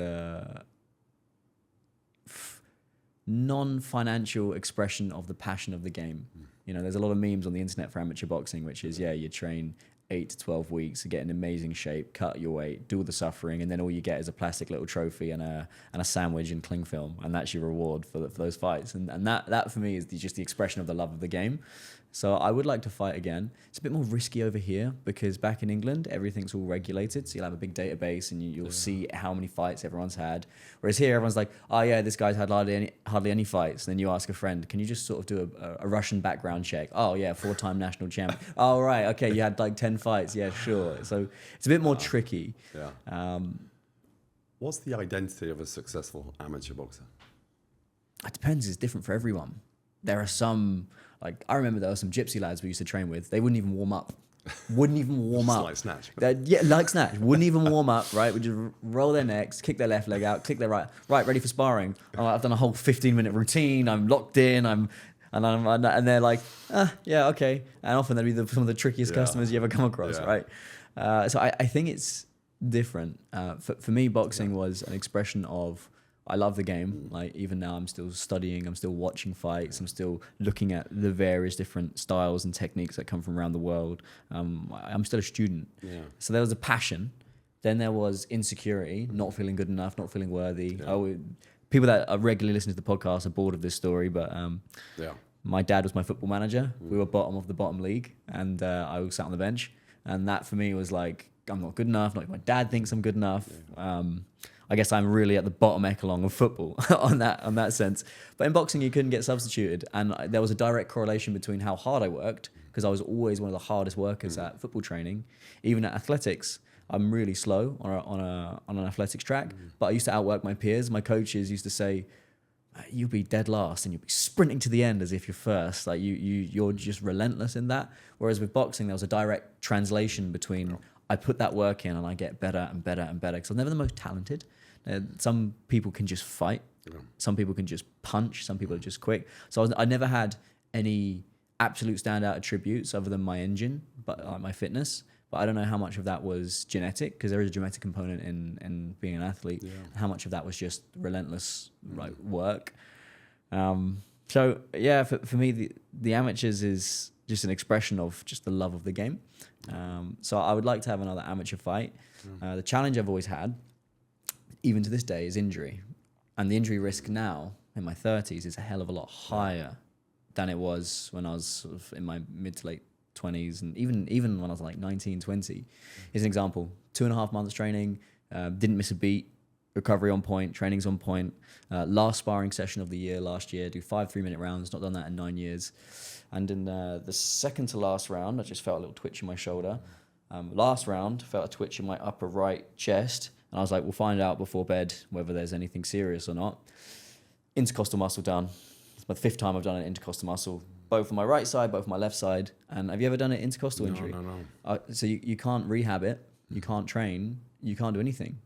non-financial expression of the passion of the game. You know, there's a lot of memes on the internet for amateur boxing, which is, you train 8 to 12 weeks to get in amazing shape, cut your weight, do all the suffering, and then all you get is a plastic little trophy and a sandwich and cling film, and that's your reward for those fights. And that for me is just the expression of the love of the game. So I would like to fight again. It's a bit more risky over here because back in England, everything's all regulated. So you'll have a big database and you'll see how many fights everyone's had. Whereas here, everyone's like, oh yeah, this guy's had hardly any fights. And then you ask a friend, can you just sort of do a Russian background check? Oh yeah, 4-time national champ. Oh right, okay, you had like 10 fights. Yeah, sure. So it's a bit more tricky. Yeah. What's the identity of a successful amateur boxer? It depends. It's different for everyone. There are some, like, I remember there were some gypsy lads we used to train with. They wouldn't even warm up. Like snatch. Like snatch. Wouldn't even warm up, right? Would just roll their necks, kick their left leg out, kick their right. Right, ready for sparring. I've done a whole 15-minute routine. I'm locked in. And they're like, yeah, okay. And often they'd be some of the trickiest customers you ever come across, right? So I think it's different. For me, boxing was an expression of, I love the game. Like even now, I'm still studying. I'm still watching fights. I'm still looking at the various different styles and techniques that come from around the world. I'm still a student. Yeah. So there was a passion. Then there was insecurity, not feeling good enough, not feeling worthy. People that are regularly listening to the podcast are bored of this story, but my dad was my football manager. We were bottom of the bottom league, and I was sat on the bench. And that for me was like, I'm not good enough. Not like my dad thinks I'm good enough. I guess I'm really at the bottom echelon of football on that sense. But in boxing, you couldn't get substituted. And there was a direct correlation between how hard I worked, because I was always one of the hardest workers at football training. Even at athletics, I'm really slow on an athletics track, but I used to outwork my peers. My coaches used to say, you'll be dead last and you'll be sprinting to the end as if you're first. Like you're just relentless in that. Whereas with boxing, there was a direct translation between I put that work in and I get better and better and better, because I'm never the most talented. Some people can just fight. Some people can just punch. Some people are just quick. So I never had any absolute standout attributes other than my engine, but my fitness. But I don't know how much of that was genetic, because there is a genetic component in being an athlete. How much of that was just relentless work. So yeah, for me, the amateurs is just an expression of just the love of the game. So I would like to have another amateur fight. The challenge I've always had, even to this day, is injury. And the injury risk now, in my 30s, is a hell of a lot higher than it was when I was sort of in my mid to late 20s, and even when I was like 19, 20. Here's an example. 2.5 months training, didn't miss a beat, recovery on point, training's on point. Last sparring session of the year last year, do 5 3-minute rounds, not done that in 9 years. And in the second to last round, I just felt a little twitch in my shoulder. Last round, felt a twitch in my upper right chest. And I was like, we'll find out before bed whether there's anything serious or not. Intercostal muscle done. It's my 5th time I've done an intercostal muscle, both on my right side, both on my left side. And have you ever done an intercostal injury? No. So you can't rehab it, you can't train, you can't do anything.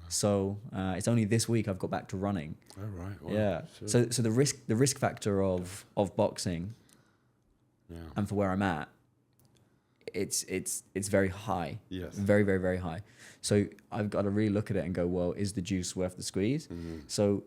So it's only this week I've got back to running. Oh, right. Wow. Yeah. Sure. So the risk factor of boxing and for where I'm at, it's very high. Yes. Very, very, very high. So I've got to really look at it and go, well, is the juice worth the squeeze? So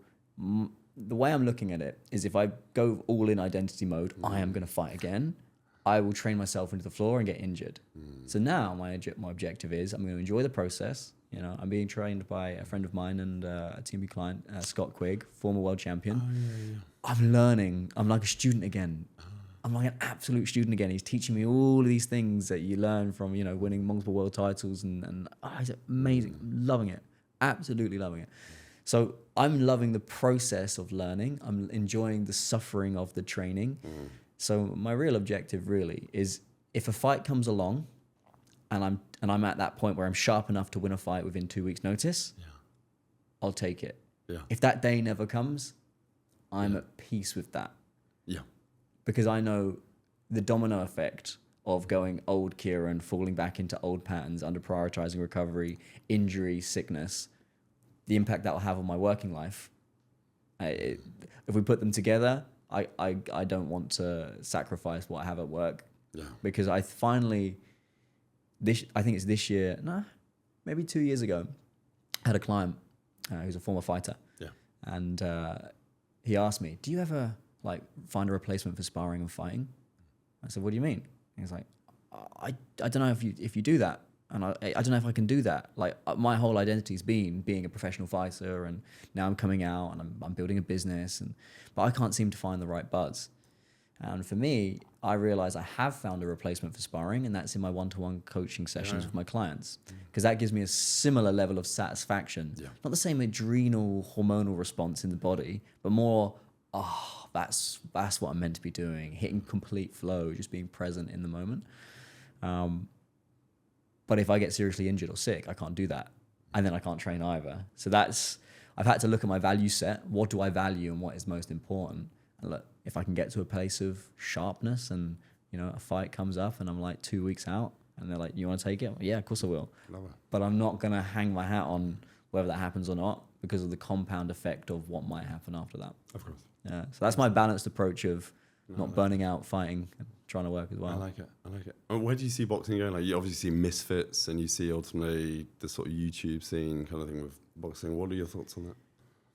the way I'm looking at it is, if I go all in identity mode, I am going to fight again. I will train myself into the floor and get injured. So now my objective is, I'm going to enjoy the process. You know, I'm being trained by a friend of mine and a TMB client, Scott Quigg, former world champion. I'm learning. I'm like a student again. I'm like an absolute student again. He's teaching me all of these things that you learn from, you know, winning multiple world titles, and it's amazing. I'm loving it. Absolutely loving it. So I'm loving the process of learning. I'm enjoying the suffering of the training. So my real objective really is, if a fight comes along and I'm at that point where I'm sharp enough to win a fight within 2 weeks' notice, I'll take it. If that day never comes, I'm at peace with that. Because I know the domino effect of going old Kieran, falling back into old patterns, under prioritizing recovery, injury, sickness, the impact that will have on my working life. If we put them together, I don't want to sacrifice what I have at work. Because I finally, I think it's this year, maybe 2 years ago, I had a client who's a former fighter. And he asked me, do you ever like find a replacement for sparring and fighting? I said, what do you mean? He's like, I don't know if you do that. And I don't know if I can do that. Like, my whole identity's been being a professional fighter, and now I'm coming out and I'm building a business, but I can't seem to find the right buzz. And for me, I realize I have found a replacement for sparring, and that's in my one-to-one coaching sessions with my clients, because that gives me a similar level of satisfaction. Not the same adrenal hormonal response in the body, but more, that's what I'm meant to be doing, hitting complete flow, just being present in the moment. But if I get seriously injured or sick, I can't do that. And then I can't train either. So I've had to look at my value set. What do I value and what is most important? And look, if I can get to a place of sharpness, and, you know, a fight comes up and I'm like 2 weeks out and they're like, you want to take it? Yeah, of course I will. Love it. But I'm not going to hang my hat on whether that happens or not, because of the compound effect of what might happen after that. Of course. Yeah. So that's my balanced approach of not burning out, fighting, and trying to work as well. I like it. And where do you see boxing going? Like, you obviously see misfits, and you see ultimately the sort of YouTube scene kind of thing with boxing. What are your thoughts on that?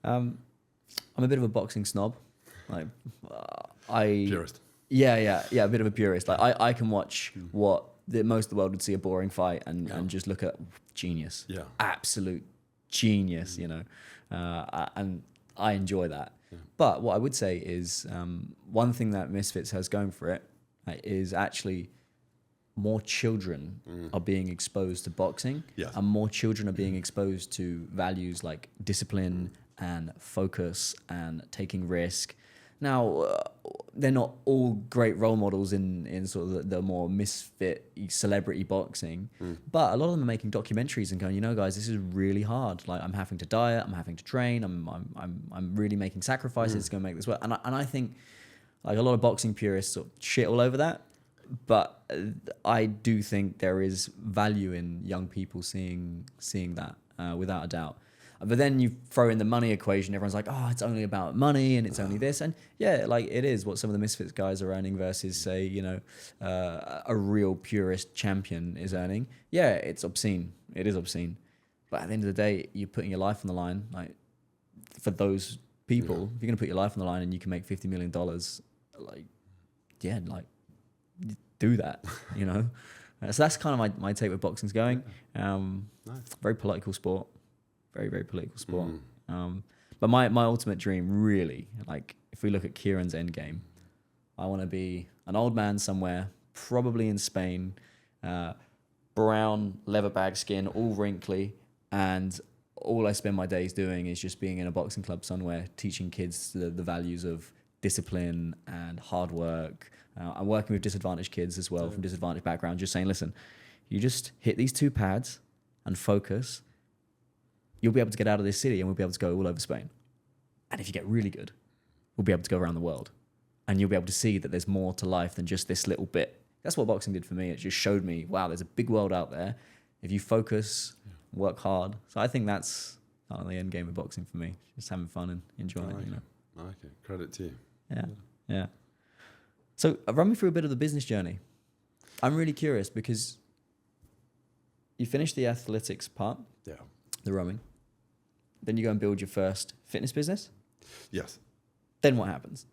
I'm a bit of a boxing snob. Like, Purist. Yeah, a bit of a purist. Like, I can watch what most of the world would see a boring fight and just look at genius. Absolute genius, you know. And I enjoy that. But what I would say is, one thing that Misfits has going for it is actually more children are being exposed to boxing, and more children are being exposed to values like discipline and focus and taking risk. Now, they're not all great role models in sort of the more misfit celebrity boxing, but a lot of them are making documentaries and going, you know, guys, this is really hard. Like, I'm having to diet, I'm having to train, I'm really making sacrifices to go make this work. And I think, like, a lot of boxing purists sort of shit all over that, but I do think there is value in young people seeing that, without a doubt. But then you throw in the money equation. Everyone's like, oh, it's only about money and it's only this. And yeah, like, it is what some of the Misfits guys are earning versus, say, you know, a real purist champion is earning. Yeah, it's obscene. It is obscene. But at the end of the day, you're putting your life on the line. Like, for those people, if you're going to put your life on the line and you can make $50 million, like, yeah, like, do that, you know? So that's kind of my take with boxing's going. Very political sport. Very, very political sport. But my ultimate dream, really, like, if we look at Kieran's end game, I want to be an old man somewhere, probably in Spain, brown leather bag skin, all wrinkly, and all I spend my days doing is just being in a boxing club somewhere, teaching kids the values of discipline and hard work. I'm working with disadvantaged kids as well, from disadvantaged backgrounds, just saying, listen, you just hit these 2 pads and focus. You'll be able to get out of this city and we'll be able to go all over Spain. And if you get really good, we'll be able to go around the world. And you'll be able to see that there's more to life than just this little bit. That's what boxing did for me. It just showed me, wow, there's a big world out there. If you focus, work hard. So I think that's kind of the end game of boxing for me. Just having fun and enjoying it, you know. I like it. Credit to you. Yeah. So run me through a bit of the business journey. I'm really curious because you finish the athletics part, Yeah. the rowing, then you go and build your first fitness business. Yes. Then what happens?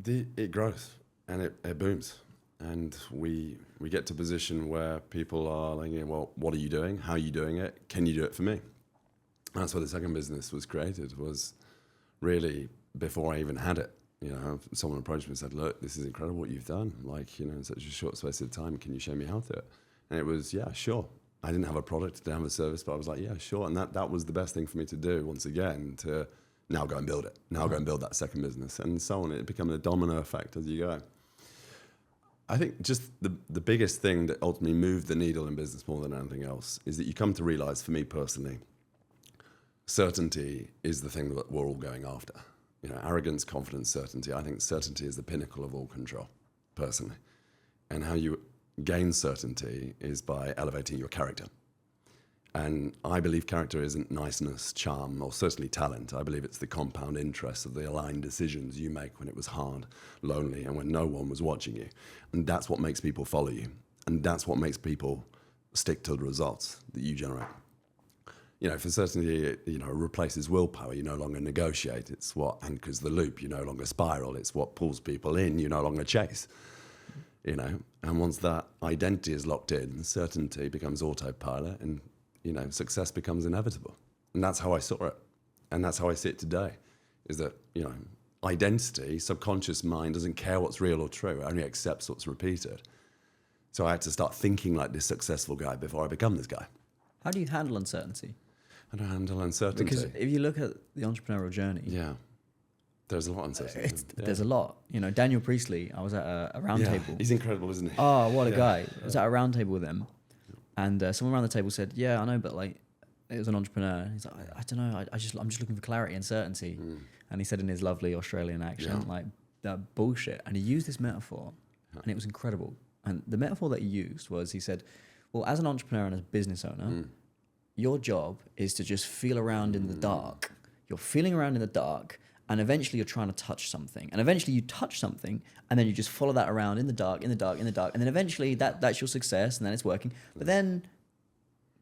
It grows and it booms. And we get to a position where people are like, yeah, well, what are you doing? How are you doing it? Can you do it for me? And that's why the second business was created, was really before I even had it. You know, someone approached me and said, look, this is incredible what you've done. Like, you know, in such a short space of time, can you show me how to do it? And it was, yeah, sure. I didn't have a product, didn't have a service, but I was like, yeah, sure. And that was the best thing for me to do, once again, to now go and build it. Now go and build that second business. And so on. It became a domino effect as you go. I think just the biggest thing that ultimately moved the needle in business more than anything else is that you come to realize, for me personally, certainty is the thing that we're all going after. You know, arrogance, confidence, certainty. I think certainty is the pinnacle of all control, personally. And how you gain certainty is by elevating your character. And I believe character isn't niceness, charm, or certainly talent. I believe it's the compound interest of the aligned decisions you make when it was hard, lonely, and when no one was watching you. And that's what makes people follow you. And that's what makes people stick to the results that you generate. You know, for certainty, it, you know, replaces willpower. You no longer negotiate. It's what anchors the loop. You no longer spiral. It's what pulls people in. You no longer chase. You know, and once that identity is locked in, certainty becomes autopilot, and you know, success becomes inevitable. And that's how I saw it, and that's how I see it today. Is that, you know, identity, subconscious mind doesn't care what's real or true. It only accepts what's repeated. So I had to start thinking like this successful guy before I become this guy. How do you handle uncertainty? How do I handle uncertainty? Because if you look at the entrepreneurial journey, yeah, there's a lot of uncertainty. There's a lot. You know, Daniel Priestley, I was at a round table. He's incredible, isn't he? Oh, what a guy. I was at a round table with him, and someone around the table said, yeah, I know, but like, it was an entrepreneur. He's like, I don't know, I'm just looking for clarity and certainty. And he said in his lovely Australian accent, like, that bullshit. And he used this metaphor, and it was incredible. And the metaphor that he used was, he said, well, as an entrepreneur and as a business owner, your job is to just feel around in the dark. You're feeling around in the dark, and eventually you're trying to touch something. And eventually you touch something, and then you just follow that around in the dark, in the dark, in the dark. And then eventually that's your success, and then it's working. But then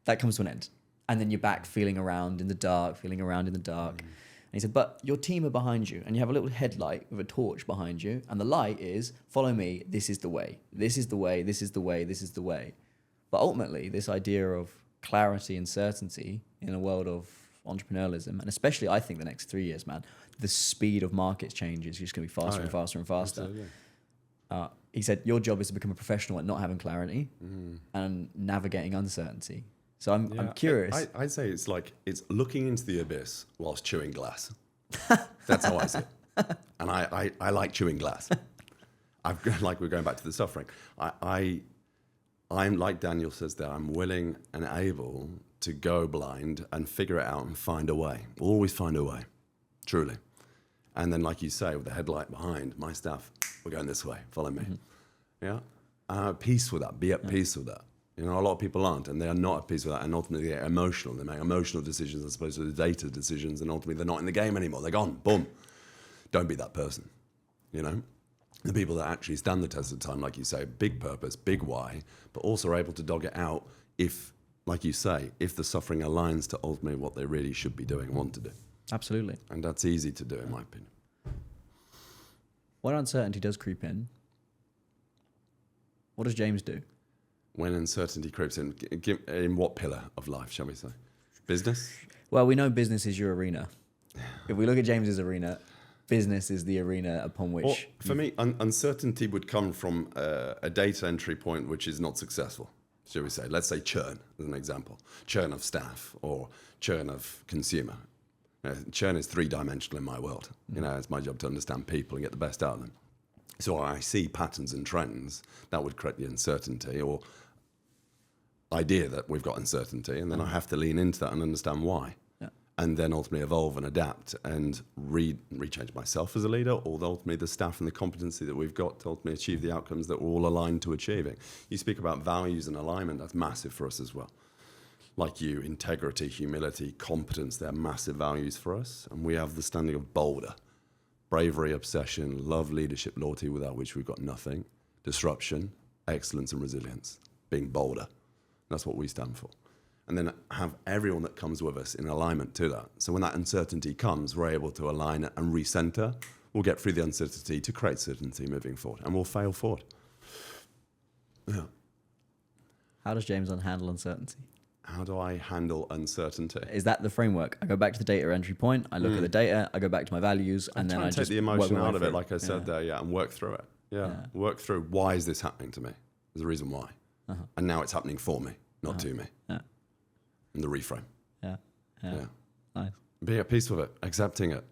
that comes to an end. And then you're back feeling around in the dark, feeling around in the dark. And he said, but your team are behind you, and you have a little headlight with a torch behind you, and the light is, follow me, this is the way. This is the way, this is the way, this is the way. But ultimately, this idea of clarity and certainty in a world of entrepreneurialism, and especially I think the next 3 years, man, the speed of markets change is just going to be faster and faster and faster. He said, your job is to become a professional at not having clarity and navigating uncertainty. So I'm curious. I'd say it's looking into the abyss whilst chewing glass. That's how I see it. And I like chewing glass. Like we're going back to the suffering. I'm like Daniel says there, I'm willing and able to go blind and figure it out and find a way. Always find a way, truly. And then, like you say, with the headlight behind, my staff, we're going this way, follow me. Yeah, I'm at peace with that, be at peace with that. You know, a lot of people aren't, and they are not at peace with that, and ultimately they get emotional. They make emotional decisions as opposed to the data decisions, and ultimately they're not in the game anymore. They're gone, boom. Don't be that person, you know? The people that actually stand the test of time, like you say, big purpose, big why, but also are able to dog it out if, like you say, if the suffering aligns to ultimately what they really should be doing and want to do. Absolutely. And that's easy to do, in my opinion. When uncertainty does creep in, what does James do? When uncertainty creeps in what pillar of life, shall we say? Business? Well, we know business is your arena. If we look at James's arena, business is the arena upon which... Well, for me, uncertainty would come from a data entry point which is not successful, shall we say. Let's say churn, as an example. Churn of staff or churn of consumer. Churn is three-dimensional in my world. You know, it's my job to understand people and get the best out of them. So I see patterns and trends that would create the uncertainty or idea that we've got uncertainty, and then I have to lean into that and understand why. And then ultimately evolve and adapt and rechange myself as a leader, or ultimately the staff and the competency that we've got to ultimately achieve the outcomes that we're all aligned to achieving. You speak about values and alignment, that's massive for us as well. Like you, integrity, humility, competence, they're massive values for us. And we have the standing of boulder, bravery, obsession, love, leadership, loyalty, without which we've got nothing. disruption, excellence, and resilience, being bolder. That's what we stand for. And then have everyone that comes with us in alignment to that. So when that uncertainty comes, we're able to align it and recenter. We'll get through the uncertainty to create certainty moving forward, and we'll fail forward. Yeah. How does James handle uncertainty? How do I handle uncertainty? Is that the framework? I go back to the data entry point, I look at the data, I go back to my values, and then I take just the emotion work my out way of it, through. like I said there, and work through it. Work through, why is this happening to me? There's a reason why. And now it's happening for me, not to me. Yeah. And the reframe. Yeah. Nice. Be at peace with it, accepting it,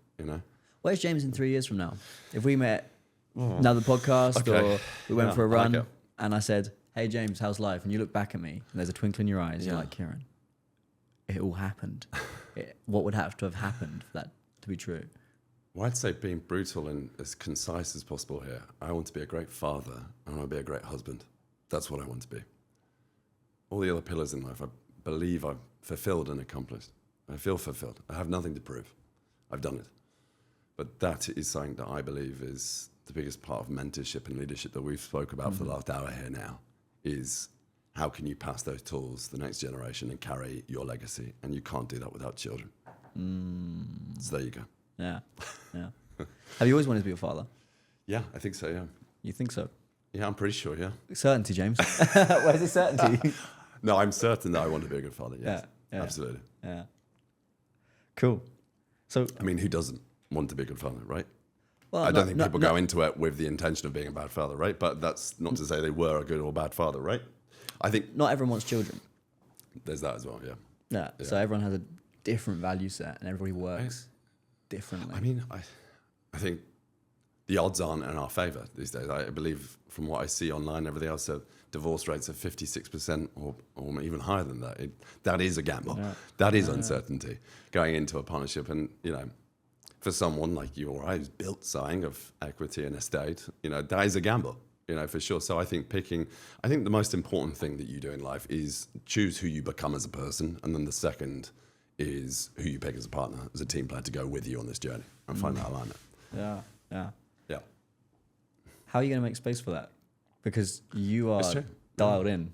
Where's James in 3 years from now? If we met another podcast or we went for a run and I said, hey, James, how's life? And you look back at me and there's a twinkle in your eyes. You're like, Kieran, it all happened. What would have to have happened for that to be true? Well, I'd say being brutal and as concise as possible here. I want to be a great father. I want to be a great husband. That's what I want to be. All the other pillars in life, I believe I've fulfilled and accomplished. I feel fulfilled. I have nothing to prove. I've done it. But that is something that I believe is the biggest part of mentorship and leadership that we've spoke about for the last hour here now, is how can you pass those tools to the next generation and carry your legacy? And you can't do that without children. So there you go. Yeah. Have you always wanted to be a father? Yeah, I think so, yeah. You think so? Yeah, I'm pretty sure, yeah. Certainty, James. Where's the certainty? No, I'm certain that I want to be a good father, yes. Yeah. Absolutely. Yeah. Cool. So, I mean, who doesn't want to be a good father, right? well, I don't think people go into it with the intention of being a bad father, right? But that's not to say they were a good or bad father, right? I think not everyone wants children. there's that as well, yeah. Yeah. So everyone has a different value set and everybody works differently. I mean, I think the odds aren't in our favour these days. I believe from what I see online and everything else, so divorce rates are 56% or even higher than that. That is a gamble. Yeah. That is uncertainty going into a partnership. And, for someone like you or I who's built something of equity and estate, that is a gamble, for sure. So I think the most important thing that you do in life is choose who you become as a person. And then the second is who you pick as a partner, as a team player to go with you on this journey and find that alignment. Yeah. Yeah. How are you going to make space for that? Because you are dialed in.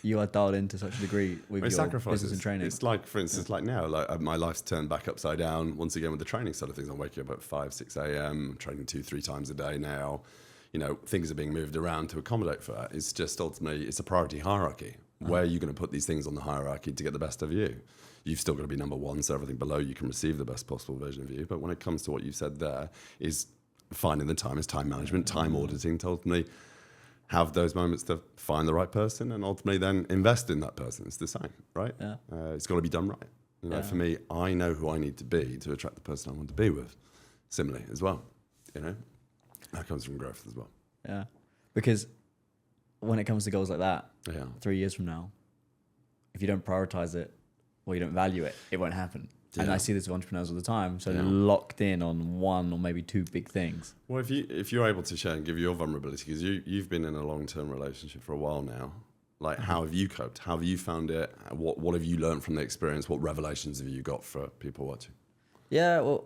You are dialed in to such a degree with your business and training. It's like, for instance, like now, my life's turned back upside down once again with the training side of things. I'm waking up at 5, 6 a.m., training 2-3 times a day now. Things are being moved around to accommodate for that. It's just ultimately, it's a priority hierarchy. Where are you going to put these things on the hierarchy to get the best of you? You've still got to be number one, so everything below you can receive the best possible version of you. But when it comes to what you said there, is finding the time, is time management, time auditing, to ultimately have those moments to find the right person and ultimately then invest in that person. It's the same, right? Yeah. It's got to be done right. For me, I know who I need to be to attract the person I want to be with. Similarly as well, that comes from growth as well. Yeah. Because when it comes to goals like that, 3 3 years from now, if you don't prioritize it or you don't value it, it won't happen. Yeah. And I see this with entrepreneurs all the time. So they're locked in on one or maybe two big things. Well, if you're able to share and give your vulnerability, because you've been in a long-term relationship for a while now, like how have you coped? How have you found it? What have you learned from the experience? What revelations have you got for people watching? Yeah, well,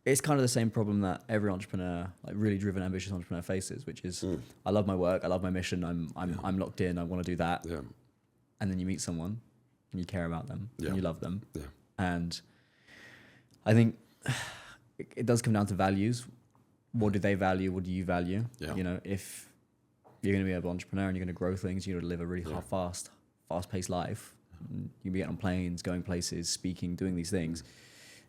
it's kind of the same problem that every entrepreneur, like really driven, ambitious entrepreneur faces, which is I love my work, I love my mission, I'm locked in, I want to do that. Yeah. And then you meet someone and you care about them and you love them. Yeah. And I think it does come down to values. What do they value? What do you value? Yeah. If you're going to be an entrepreneur and you're going to grow things, you're going to live a really fast-paced life. You'll be getting on planes, going places, speaking, doing these things.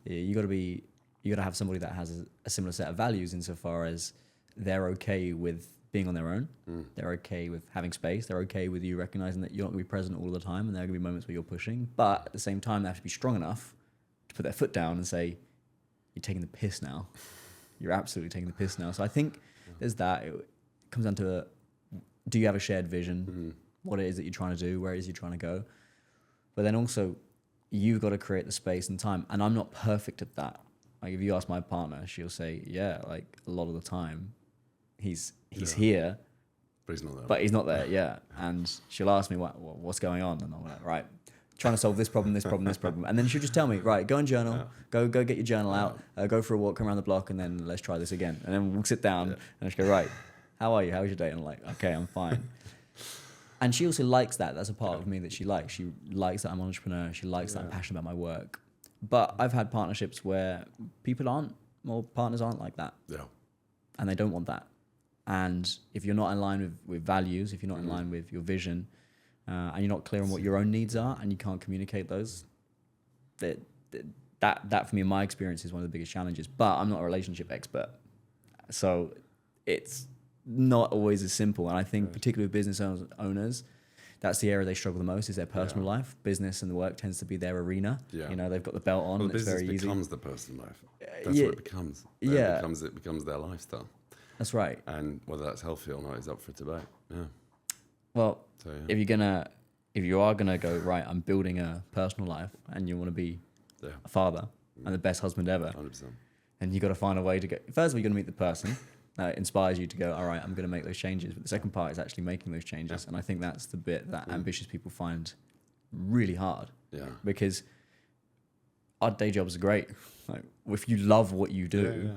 You got to have somebody that has a similar set of values insofar as they're okay with being on their own. They're okay with having space. They're okay with you recognizing that you're not going to be present all the time and there are going to be moments where you're pushing. But at the same time, they have to be strong enough to put their foot down and say, you're taking the piss now. You're absolutely taking the piss now. So I think there's that. It comes down to, do you have a shared vision? What it is that you're trying to do? Where it is you're trying to go? But then also, you've got to create the space and time. And I'm not perfect at that. Like if you ask my partner, she'll say, yeah, like a lot of the time, he's here, but he's not there. Yeah. And she'll ask me what's going on. And I'm like, right, trying to solve this problem. And then she'll just tell me, right, go and journal, go get your journal out, go for a walk, come around the block, and then let's try this again. And then we'll sit down and she'll go, right, how are you? How was your day? And I'm like, okay, I'm fine. And she also likes that. That's a part of me that she likes. She likes that I'm an entrepreneur. She likes that I'm passionate about my work. But I've had partnerships where partners aren't like that. Yeah. And they don't want that. And if you're not in line with values, if you're not in line with your vision, and you're not clear on what your own needs are, and you can't communicate those, that for me, in my experience, is one of the biggest challenges. But I'm not a relationship expert, so it's not always as simple. And I think particularly with business owners, that's the area they struggle the most, is their personal life. Business and the work tends to be their arena. Yeah. You know, they've got the belt on. Well, and it's very easy. business becomes the personal life. That's what it becomes. It becomes their lifestyle. That's right. And whether that's healthy or not is up for debate. Yeah. Well, if you are gonna go, right, I'm building a personal life, and you want to be a father and the best husband ever, 100%. and you got to find a way to get. First of all, you got to meet the person that inspires you to go, all right, I'm going to make those changes. But the second part is actually making those changes, and I think that's the bit that ambitious people find really hard. Yeah. Because our day jobs are great. Like, if you love what you do,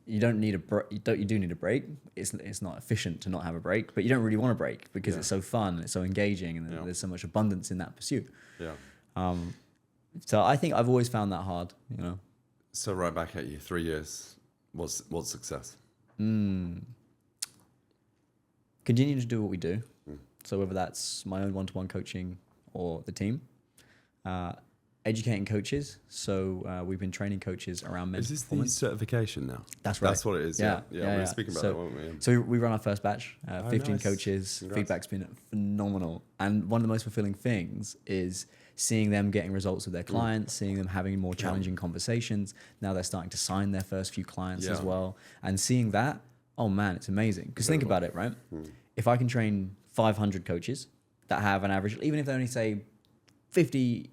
you don't need a break. You do need a break. It's not efficient to not have a break, but you don't really want a break because it's so fun, and it's so engaging, and there's so much abundance in that pursuit. Yeah. So I think I've always found that hard, you know. So right back at you, 3 years. What's success? Continue to do what we do. So whether that's my own one-to-one coaching or the team, educating coaches. So we've been training coaches around mental performance. Is this the certification now? That's right. That's what it is. Yeah. We were speaking about that, weren't we? So we run our first batch, 15 nice. coaches. Congrats. Feedback's been phenomenal. And one of the most fulfilling things is seeing them getting results with their clients, seeing them having more challenging conversations. Now they're starting to sign their first few clients as well. And seeing that, oh man, it's amazing. Because think about it, right? If I can train 500 coaches that have an average, even if they only say 50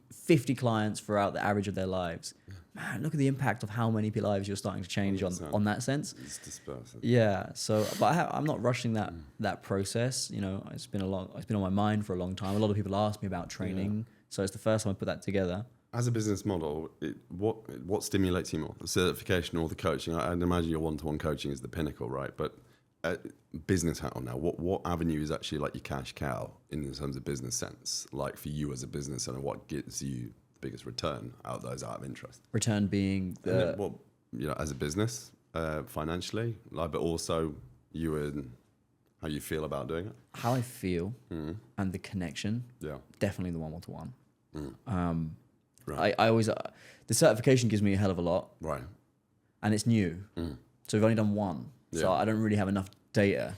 clients throughout the average of their lives, man, look at the impact of how many lives you're starting to change on that sense. It's dispersing. Yeah. So, but I'm not rushing that process. You know, it's been on my mind for a long time. A lot of people ask me about training, so it's the first time I put that together. As a business model, what stimulates you more, the certification or the coaching? I'd imagine your one-to-one coaching is the pinnacle, right? But business hat on now, what avenue is actually like your cash cow in terms of business sense? Like for you as a business owner, what gives you the biggest return out of those out of interest? Return being as a business, financially, like, but also you and how you feel about doing it. How I feel and the connection. Yeah, definitely the one-to-one. Right. I always the certification gives me a hell of a lot. Right. And it's new, so we've only done one. So I don't really have enough data.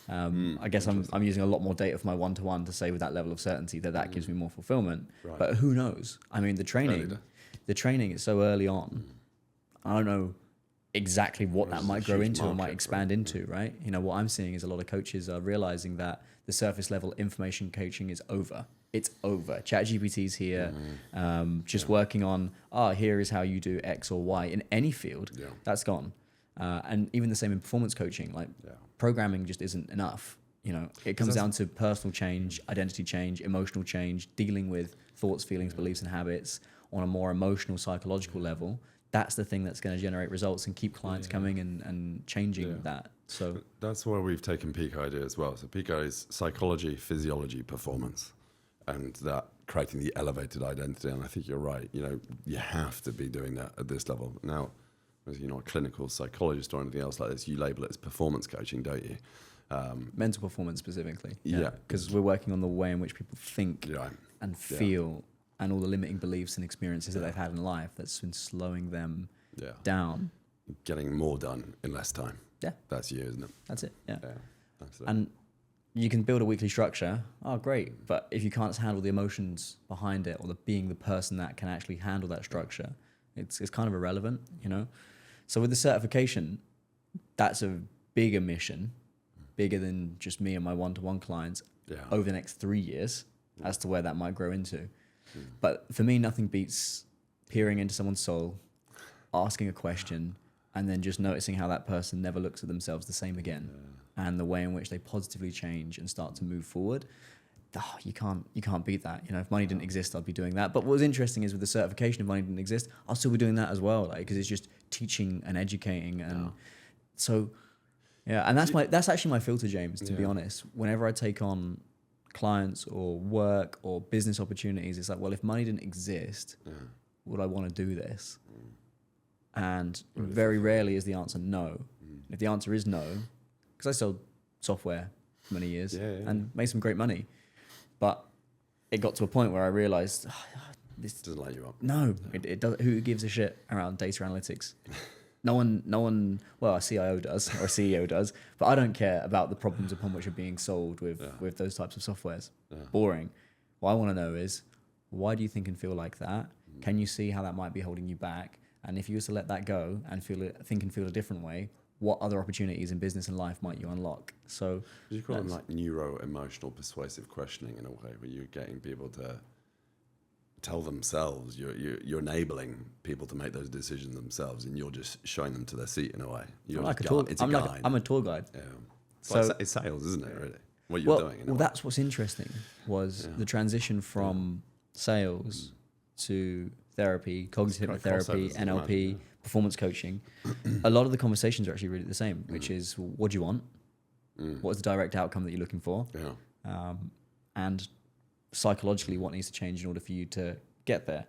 I guess I'm using a lot more data for my one-to-one to say with that level of certainty that gives me more fulfillment. Right. But who knows? I mean, the training is so early on. I don't know exactly what that might grow into or might expand into, right? You know, what I'm seeing is a lot of coaches are realizing that the surface level information coaching is over. It's over. ChatGPT's here. Working on, here is how you do X or Y in any field. Yeah. That's gone. And even the same in performance coaching, programming just isn't enough. You know, it comes down to personal change, identity change, emotional change, dealing with thoughts, feelings, beliefs, and habits on a more emotional, psychological level. That's the thing that's going to generate results and keep clients coming and changing that. So that's where we've taken Peak Idea as well. So Peak Idea is psychology, physiology, performance, and that creating the elevated identity. And I think you're right. You know, you have to be doing that at this level. Now, as you're not a clinical psychologist or anything else like this, you label it as performance coaching, don't you? Mental performance specifically. Yeah. Because we're working on the way in which people think and feel and all the limiting beliefs and experiences that they've had in life that's been slowing them down. Getting more done in less time. Yeah. That's you, isn't it? That's it. Yeah. Absolutely. And you can build a weekly structure. Oh, great. But if you can't handle the emotions behind it or being the person that can actually handle that structure, it's kind of irrelevant, you know? So with the certification, that's a bigger mission, bigger than just me and my one-to-one clients over the next 3 years as to where that might grow into. But for me, nothing beats peering into someone's soul, asking a question, and then just noticing how that person never looks at themselves the same again, and the way in which they positively change and start to move forward. You can't beat that. You know, if money didn't exist, I'd be doing that. But what was interesting is with the certification, if money didn't exist, I'll still be doing that as well, because it's just teaching and educating, and so Yeah, and that's actually my filter, James, to be honest. Whenever I take on clients or work or business opportunities, it's like, well, if money didn't exist, would I want to do this? And very rarely is the answer no. If the answer is no, because I sold software for many years and made some great money, but it got to a point where I realized this doesn't light you up. No, it does. Who gives a shit around data analytics? No one. Well, a CIO does or a CEO does, but I don't care about the problems upon which are being solved with those types of softwares. Boring. What I want to know is, why do you think and feel like that? Can you see how that might be holding you back? And if you were to let that go and think and feel a different way, what other opportunities in business and life might you unlock? So you call them like neuro-emotional persuasive questioning in a way, where you're getting people to tell themselves, you're enabling people to make those decisions themselves, and you're just showing them to their seat in a way. You're like it's a guide. I'm a tour guide. Yeah. So it's sales, isn't it? Really, what you're doing. Well, that's what's interesting was the transition from sales to therapy, cognitive therapy, NLP, performance coaching. A lot of the conversations are actually really the same, which is, what do you want? What is the direct outcome that you're looking for? Yeah. And psychologically, what needs to change in order for you to get there?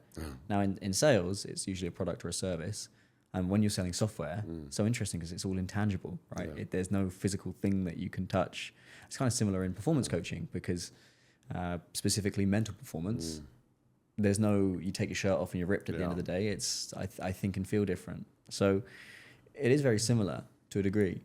Now, in sales, it's usually a product or a service. And when you're selling software, it's so interesting because it's all intangible, right? Yeah. There's no physical thing that you can touch. It's kind of similar in performance coaching because specifically mental performance, there's no, you take your shirt off and you're ripped at the end of the day. It's, I think and feel different. So it is very similar to a degree.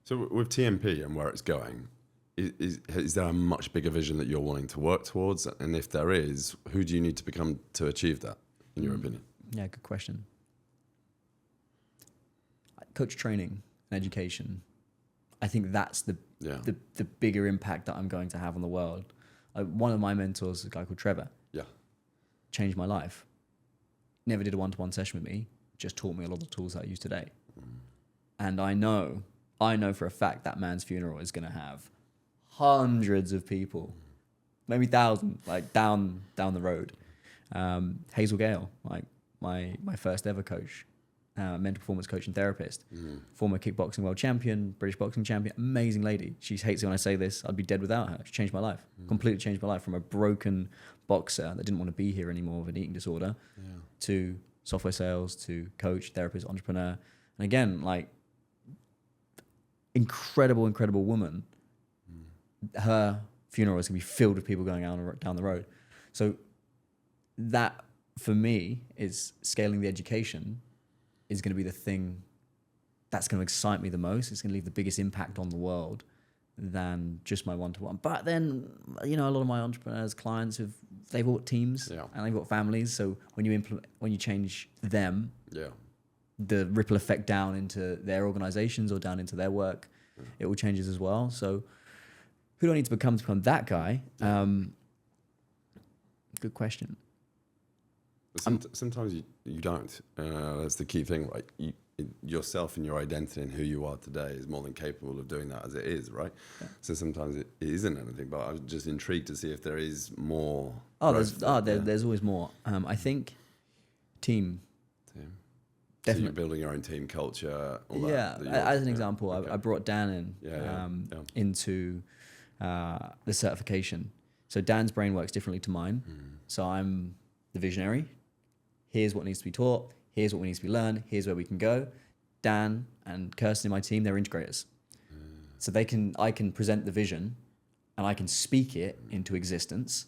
So with TMP and where it's going, is there a much bigger vision that you're wanting to work towards? And if there is, who do you need to become to achieve that, in your opinion? Yeah, good question. Coach training and education. I think that's the bigger impact that I'm going to have on the world. One of my mentors is a guy called Trevor. Yeah. Changed my life. Never did a one-to-one session with me. Just taught me a lot of the tools that I use today. And I know for a fact that man's funeral is going to have hundreds of people, maybe thousands, like down the road. Hazel Gale, like my first ever coach, mental performance coach and therapist, former kickboxing world champion, British boxing champion, amazing lady. She hates it when I say this. I'd be dead without her. She changed my life, completely changed my life, from a broken boxer that didn't want to be here anymore with an eating disorder to software sales, to coach, therapist, entrepreneur. And again, like, incredible woman. Her funeral is going to be filled with people going down the road. So that, for me, is scaling the education is going to be the thing that's going to excite me the most. It's going to leave the biggest impact on the world than just my one-to-one. But then, a lot of my entrepreneurs, clients, they've got teams and they've got families. So when you change them, the ripple effect down into their organizations or down into their work, it all changes as well. So who do I need to become that guy? Good question. Sometimes you don't. That's the key thing, right? Yourself and your identity and who you are today is more than capable of doing that as it is, right? Yeah. So sometimes it isn't anything, but I'm just intrigued to see if there is more. There's always more. I think team. So you're building your own team culture. As an example, I brought Dan into the certification. So Dan's brain works differently to mine. So I'm the visionary. Here's what needs to be taught. Here's what needs to be learned. Here's where we can go. Dan and Kirsten in my team, they're integrators. So I can present the vision and I can speak it into existence,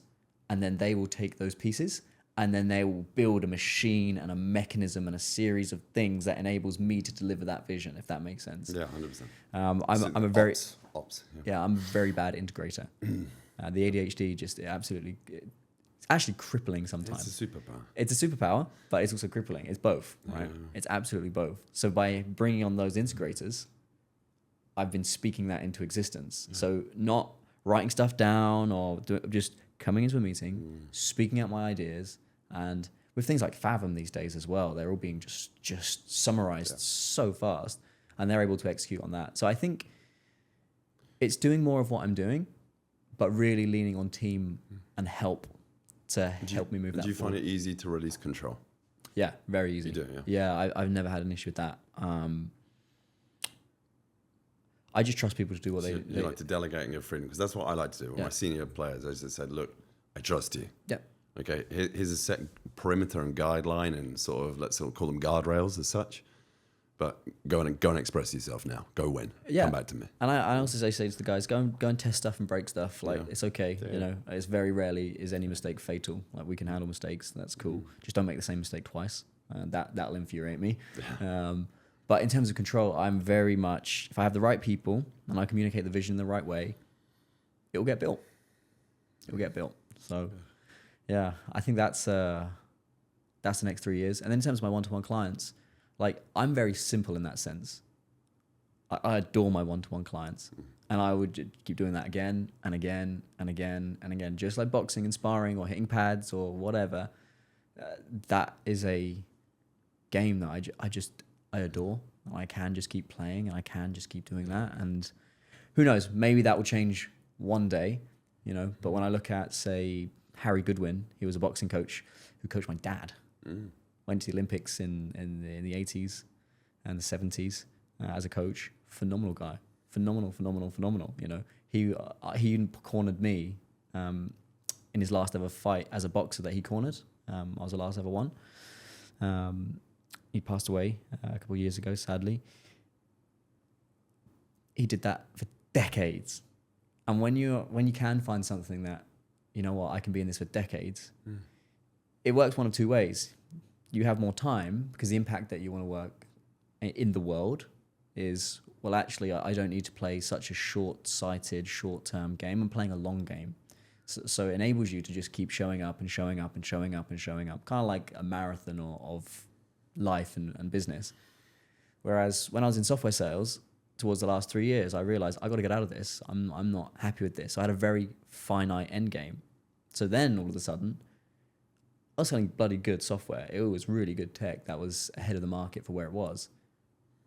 and then they will take those pieces and then they will build a machine and a mechanism and a series of things that enables me to deliver that vision, if that makes sense. Yeah, 100%. I'm a very ops. I'm a very bad integrator. The ADHD it's actually crippling sometimes. It's a superpower, but it's also crippling. It's both, right? It's absolutely both. So by bringing on those integrators, I've been speaking that into existence. So not writing stuff down or just coming into a meeting, speaking out my ideas, and with things like Fathom these days as well, they're all being just summarized so fast, and they're able to execute on that. So I think it's doing more of what I'm doing, but really leaning on team and help to help me move that forward. Do you find it easy to release control? Yeah, very easy. You do, Yeah, I've never had an issue with that. I just trust people to do what So they you like to delegate and give freedom, because that's what I like to do. With Yeah. my senior players, I just said, look, I trust you. Yeah. Okay, here's a set perimeter and guideline and sort of, let's sort of call them guardrails as such. But go and express yourself now. Go win. Yeah. Come back to me. And I also say to the guys, go and test stuff and break stuff. Like, Yeah. it's okay. Yeah. You know, it's very rarely is any mistake fatal. Like, we can handle mistakes. That's cool. Just don't make the same mistake twice. That'll infuriate me. But in terms of control, I'm very much, if I have the right people and I communicate the vision the right way, it will get built. It will get built. So, yeah, I think that's the next 3 years. And then in terms of my one-to-one clients, like, I'm very simple in that sense. I adore my one-to-one clients, and I would keep doing that again and again and again and again, just like boxing and sparring or hitting pads or whatever. That is a game that I adore. And I can just keep playing, and I can just keep doing that. And who knows, maybe that will change one day, you know. But when I look at, say, Harry Goodwin, he was a boxing coach who coached my dad. Went to the Olympics in the 80s and the 70s as a coach. Phenomenal guy. Phenomenal. You know, he cornered me in his last ever fight as a boxer that he cornered. I was the last ever one. He passed away a couple of years ago, sadly. He did that for decades. And when you can find something that, you know what, I can be in this for decades, it works one of two ways. You have more time because the impact that you want to work in the world is, well, actually, I don't need to play such a short-sighted, short-term game. I'm playing a long game. So it enables you to just keep showing up and showing up and showing up and showing up, kind of like a marathon of life and business. Whereas when I was in software sales towards the last 3 years, I realized I got to get out of this. I'm not happy with this. I had a very finite end game. So then all of a sudden, I was selling bloody good software. It was really good tech that was ahead of the market for where it was.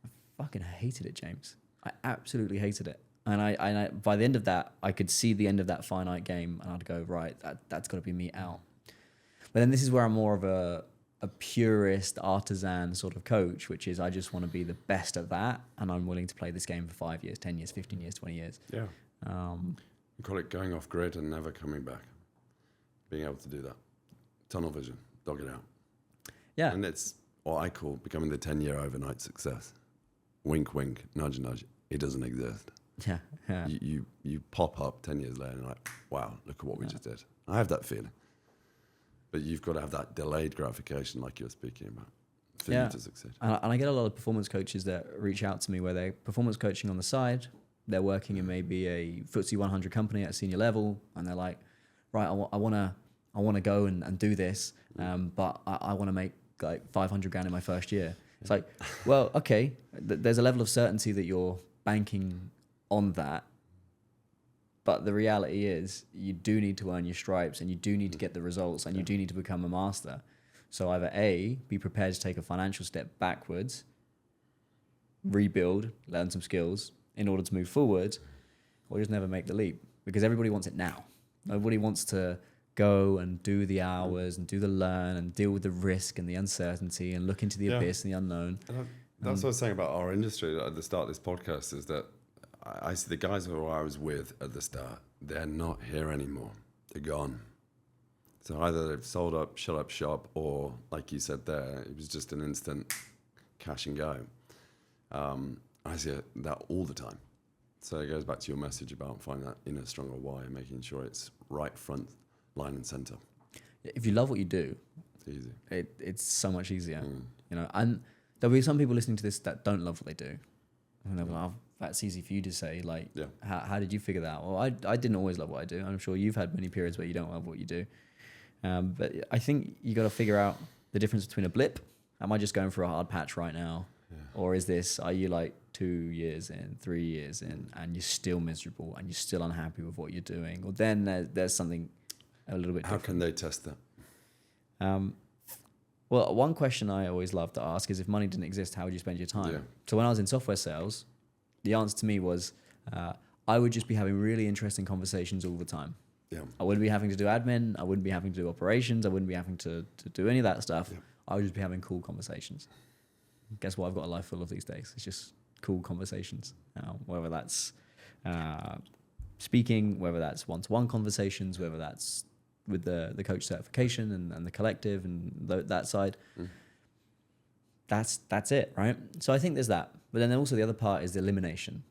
I fucking hated it, James. I absolutely hated it. And I by the end of that, I could see the end of that finite game, and I'd go, right, that's got to be me out. But then this is where I'm more of a purist, artisan sort of coach, which is I just want to be the best at that, and I'm willing to play this game for 5 years, 10 years, 15 years, 20 years. Yeah. We call it going off grid and never coming back. Being able to do that. Tunnel vision, dog it out. Yeah. And it's what I call becoming the 10-year overnight success. Wink, wink, nudge, nudge. It doesn't exist. Yeah. You pop up 10 years later and you're like, wow, look at what we just did. I have that feeling. But you've got to have that delayed gratification like you're speaking about for you to succeed. And I get a lot of performance coaches that reach out to me where they're performance coaching on the side. They're working in maybe a FTSE 100 company at a senior level, and they're like, right, I want to go and do this, but I want to make like 500 grand in my first year. It's like, well, okay, there's a level of certainty that you're banking on that. But the reality is you do need to earn your stripes, and you do need to get the results, and you do need to become a master. So either A, be prepared to take a financial step backwards, rebuild, learn some skills in order to move forward, or just never make the leap. Because everybody wants it now. Nobody wants to go and do the hours and do the learn and deal with the risk and the uncertainty and look into the abyss and the unknown. And that's what I was saying about our industry at the start of this podcast, is that I see the guys who I was with at the start, they're not here anymore. They're gone. So either they've sold up, shut up shop, or like you said there, it was just an instant cash and go. I see that all the time. So it goes back to your message about finding that inner stronger why and making sure it's right front, line and center. If you love what you do, it's easy. It's so much easier. You know, and there'll be some people listening to this that don't love what they do. And they'll be like, oh, that's easy for you to say. Like, how did you figure that out? Well, I didn't always love what I do. I'm sure you've had many periods where you don't love what you do. But I think you got to figure out the difference between a blip. Am I just going for a hard patch right now? Or are you like 2 years in, 3 years in, and you're still miserable and you're still unhappy with what you're doing? Or then there's something a little bit different. How can they test that? Well, one question I always love to ask is, if money didn't exist, how would you spend your time? Yeah. So when I was in software sales, the answer to me was I would just be having really interesting conversations all the time. Yeah. I wouldn't be having to do admin. I wouldn't be having to do operations. I wouldn't be having to do any of that stuff. Yeah. I would just be having cool conversations. Guess what? I've got a life full of these days. It's just cool conversations, whether that's speaking, whether that's one-to-one conversations, whether that's with the coach certification and the collective and that side. That's it, right? So I think there's that. But then also the other part is the elimination.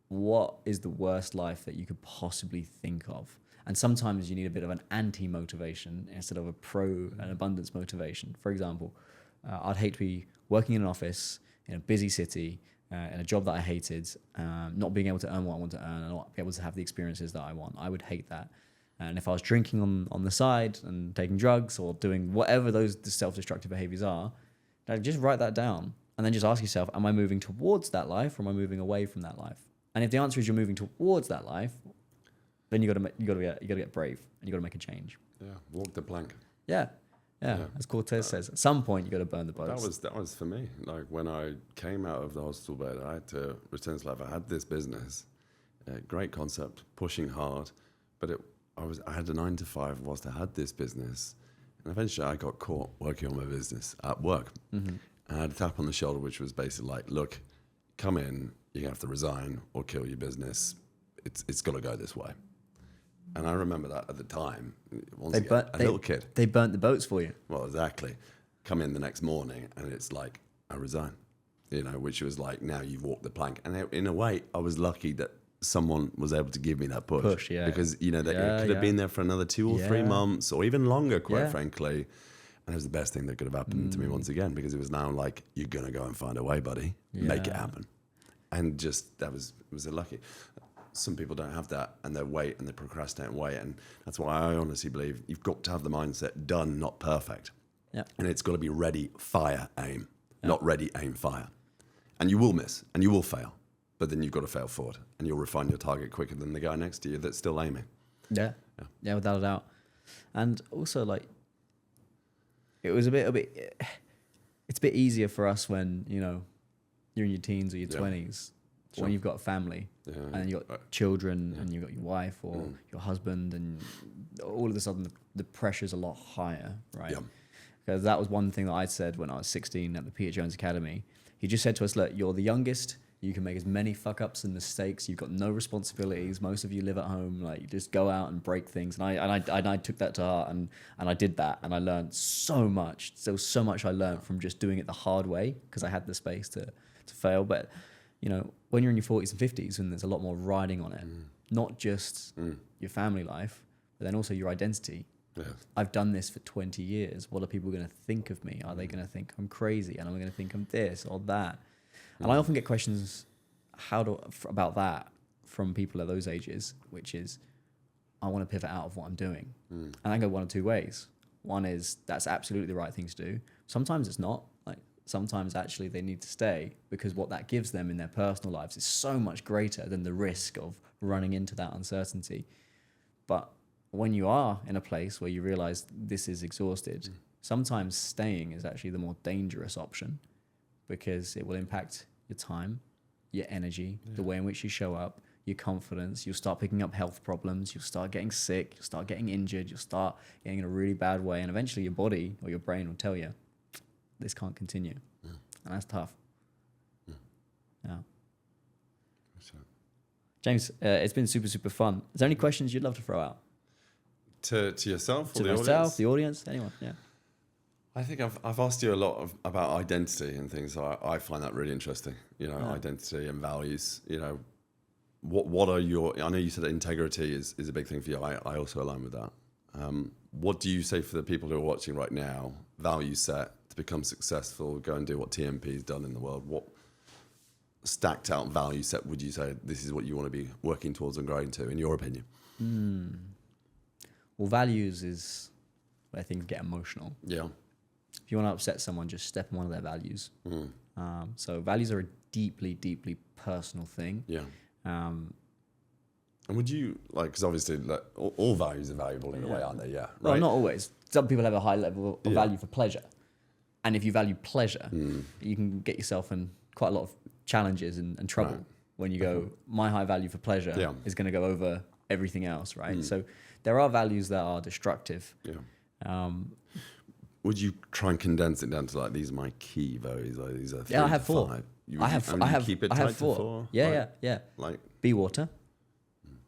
What is the worst life that you could possibly think of? And sometimes you need a bit of an anti-motivation instead of a an abundance motivation. For example, I'd hate to be working in an office in a busy city, in a job that I hated, not being able to earn what I want to earn, and not be able to have the experiences that I want. I would hate that. And if I was drinking on the side and taking drugs or doing whatever those self-destructive behaviors are, just write that down and then just ask yourself, am I moving towards that life or am I moving away from that life? And if the answer is you're moving towards that life, then you got to get brave and you got to make a change. Yeah, walk the plank. Yeah. As Cortez says, at some point you got to burn the boats. That was for me. Like when I came out of the hospital bed, I had to return to life. I had this business, great concept, pushing hard, but I had a 9 to 5 whilst I had this business, and eventually I got caught working on my business at work. And I had a tap on the shoulder, which was basically like, look, come in, you have to resign or kill your business. It's got to go this way. And I remember that at the time, little kid. They burnt the boats for you. Well, exactly. Come in the next morning and it's like, I resign, which was like, now you've walked the plank. And in a way, I was lucky that someone was able to give me that push. Because, it could have been there for another 2 or 3 months or even longer, quite frankly. And it was the best thing that could have happened to me once again, because it was now like, you're going to go and find a way, buddy. Make it happen. And just, it was a lucky. Some people don't have that, and they wait and they procrastinate and wait. And that's why I honestly believe you've got to have the mindset done, not perfect. Yeah. And it's got to be ready, fire, aim. Not ready, aim, fire. And you will miss and you will fail, but then you've got to fail forward and you'll refine your target quicker than the guy next to you that's still aiming. Yeah, without a doubt. And also, like, it was it's a bit easier for us when, you're in your teens or your 20s, when you've got a family and you've got children and you've got your wife or your husband, and all of a sudden the pressure's a lot higher, right? Yeah. Because that was one thing that I said when I was 16 at the Peter Jones Academy. He just said to us, look, you're the youngest. You can make as many fuck-ups and mistakes. You've got no responsibilities. Most of you live at home. Like, you just go out and break things. And I took that to heart, and I did that, and I learned so much. There was so much I learned from just doing it the hard way, because I had the space to fail. But, when you're in your 40s and 50s, and there's a lot more riding on it, not just your family life, but then also your identity. Yeah. I've done this for 20 years. What are people going to think of me? Are they going to think I'm crazy? And am I going to think I'm this or that? And I often get questions about that from people at those ages, which is, I want to pivot out of what I'm doing. And I go one of two ways. One is, that's absolutely the right thing to do. Sometimes it's not. Like, sometimes actually they need to stay, because what that gives them in their personal lives is so much greater than the risk of running into that uncertainty. But when you are in a place where you realize this is exhausted, sometimes staying is actually the more dangerous option, because it will impact your time, your energy, the way in which you show up, your confidence. You'll start picking up health problems. You'll start getting sick. You'll start getting injured. You'll start getting in a really bad way. And eventually your body or your brain will tell you, this can't continue. And that's tough. Yeah. James, it's been super, super fun. Is there any questions you'd love to throw out? To yourself or to the myself, audience? the audience, anyone? Yeah. I think I've asked you a lot about identity and things. So I find that really interesting. Identity and values. What are your? I know you said that integrity is a big thing for you. I also align with that. What do you say for the people who are watching right now? Value set to become successful, go and do what TMP's done in the world. What stacked out value set would you say this is what you want to be working towards and growing to, in your opinion? Well, values is where things get emotional. Yeah. If you want to upset someone, just step on one of their values. So values are a deeply, deeply personal thing. Yeah. And would you, because obviously all values are valuable in a way, aren't they? Yeah. Right? Well, not always. Some people have a high level of value for pleasure. And if you value pleasure, you can get yourself in quite a lot of challenges and trouble when you go, my high value for pleasure is going to go over everything else, right? So there are values that are destructive. Yeah. Would you try and condense it down to these are my key values? These are 3 I have to 4. 5. I have keep it I tight have four. to four. Yeah. Like Be water.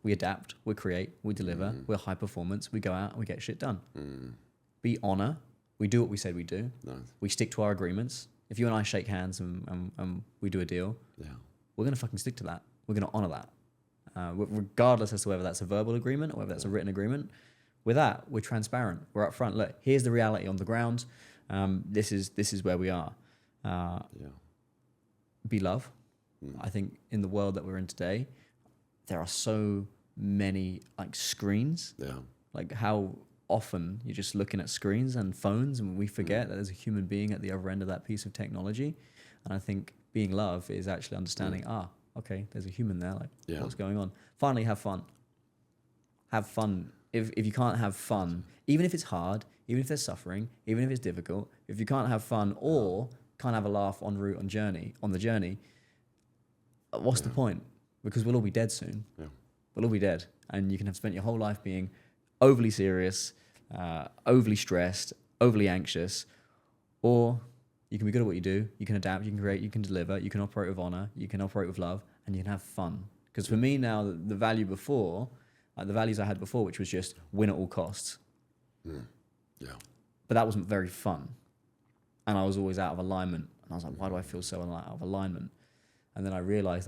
We adapt. We create. We deliver. We're high performance. We go out and we get shit done. Be honor. We do what we said we do. nice. We stick to our agreements. If you and I shake hands and we do a deal, Yeah. we're gonna fucking stick to that. We're gonna honor that, regardless as to whether that's a verbal agreement or whether that's a written agreement. With that, we're transparent. We're upfront. Look, here's the reality on the ground. This is where we are. Yeah. Be love. I think in the world that we're in today, there are so many like screens. Yeah. Like how often you're just looking at screens and phones, and we forget that there's a human being at the other end of that piece of technology. And I think being love is actually understanding. Okay, there's a human there. Like, what's going on? Finally, have fun. Have fun. If you can't have fun, even if it's hard, even if there's suffering, even if it's difficult, if you can't have fun or can't have a laugh on the journey, what's the point? Because we'll all be dead soon. Yeah. We'll all be dead, and you can have spent your whole life being overly serious, overly stressed, overly anxious, or you can be good at what you do. You can adapt. You can create. You can deliver. You can operate with honor. You can operate with love, and you can have fun. Because for me now, the value before. Like the values I had before, which was just win at all costs. Yeah. But that wasn't very fun. And I was always out of alignment. And I was like, why do I feel so out of alignment? And then I realized,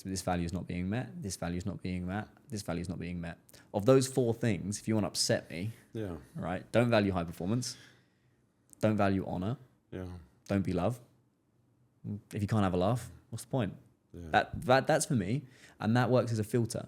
this value is not being met. This value is not being met. This value is not being met. Of those four things, if you want to upset me, right, don't value high performance. Don't value honor. Yeah. Don't be love. If you can't have a laugh, what's the point? Yeah. That's for me. And that works as a filter.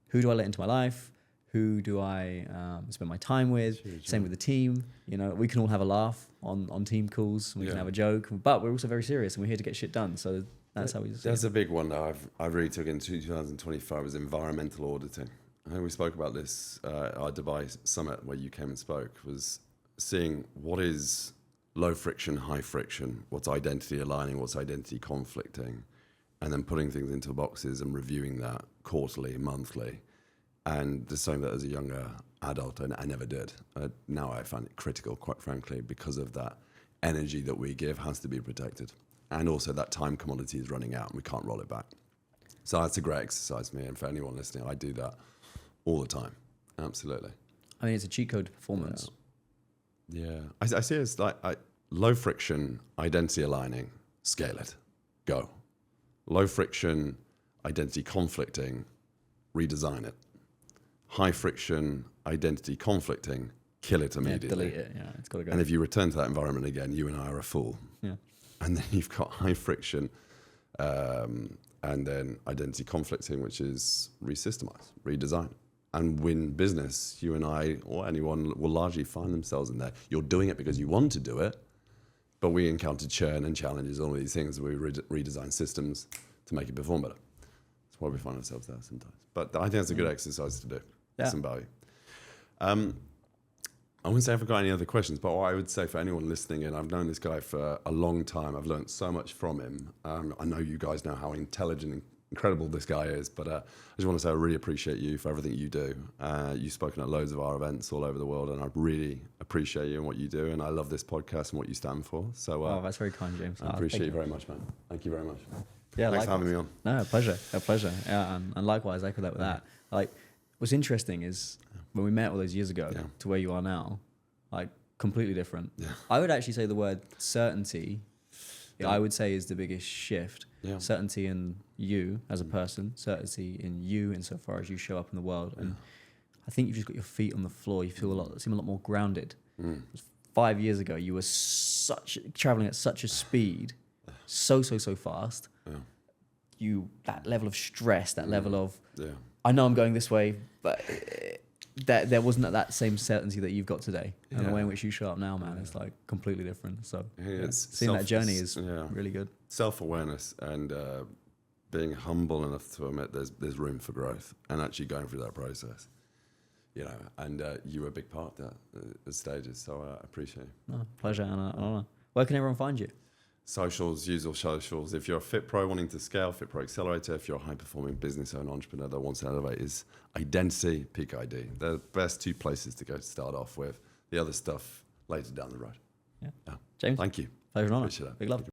Who do I let into my life? Who do I spend my time with? Same with the team. You know, we can all have a laugh on team calls. We can have a joke, but we're also very serious and we're here to get shit done. So that's how we. That's a big one that I really took in 2025 was environmental auditing. I think we spoke about this at our Dubai summit where you came and spoke. Was seeing what is low friction, high friction, what's identity aligning, what's identity conflicting, and then putting things into boxes and reviewing that quarterly, monthly. And the same that as a younger adult, I never did. Now I find it critical, quite frankly, because of that energy that we give has to be protected. And also that time commodity is running out and we can't roll it back. So that's a great exercise for me. And for anyone listening, I do that all the time. Absolutely. I mean, it's a cheat code to performance. Yeah. I see it as like low friction, identity aligning, scale it, go. Low friction, identity conflicting, redesign it. High friction, identity conflicting, kill it immediately. Delete it. Yeah, it's got to go. And if you return to that environment again, you and I are a fool. Yeah. And then you've got high friction, and then identity conflicting, which is resystemize, redesign. And win business, you and I, or anyone, will largely find themselves in there. You're doing it because you want to do it, but we encounter churn and challenges, all of these things. We redesign systems to make it perform better. That's why we find ourselves there sometimes. But I think it's a good exercise to do. Yeah. Some value. I wouldn't say I've got any other questions, but what I would say for anyone listening in, I've known this guy for a long time. I've learned so much from him. I know you guys know how intelligent and incredible this guy is, but I just want to say I really appreciate you for everything you do. You've spoken at loads of our events all over the world, and I really appreciate you and what you do, and I love this podcast and what you stand for. So that's very kind, James. I appreciate you very much, man. Thank you very much. Yeah, thanks for having me on. No, a pleasure. Yeah, and likewise, I echo that with that. Like, what's interesting is when we met all those years ago to where you are now, like completely different. Yeah. I would actually say the word certainty, I would say, is the biggest shift. Yeah. Certainty in you as a person, certainty in you insofar as you show up in the world. And I think you've just got your feet on the floor. You seem a lot more grounded. 5 years ago, you were traveling at such a speed, so fast. Yeah. That level of stress, that level of, Yeah. I know I'm going this way, but there wasn't that same certainty that you've got today. And the way in which you show up now, man, it's like completely different. So seeing that journey is really good. Self-awareness and being humble enough to admit there's room for growth and actually going through that process. You know, and you were a big part of that at the stages, so I appreciate it. Pleasure and an honor. Where can everyone find you? Socials, usual socials. If you're a Fit Pro wanting to scale, Fit Pro Accelerator. If you're a high-performing business owner, entrepreneur that wants to elevate, is Identity, Peak ID. They're the best two places to go to start off with. The other stuff later down the road. Yeah. James, thank you. Pleasure and honor. Appreciate that. Big love.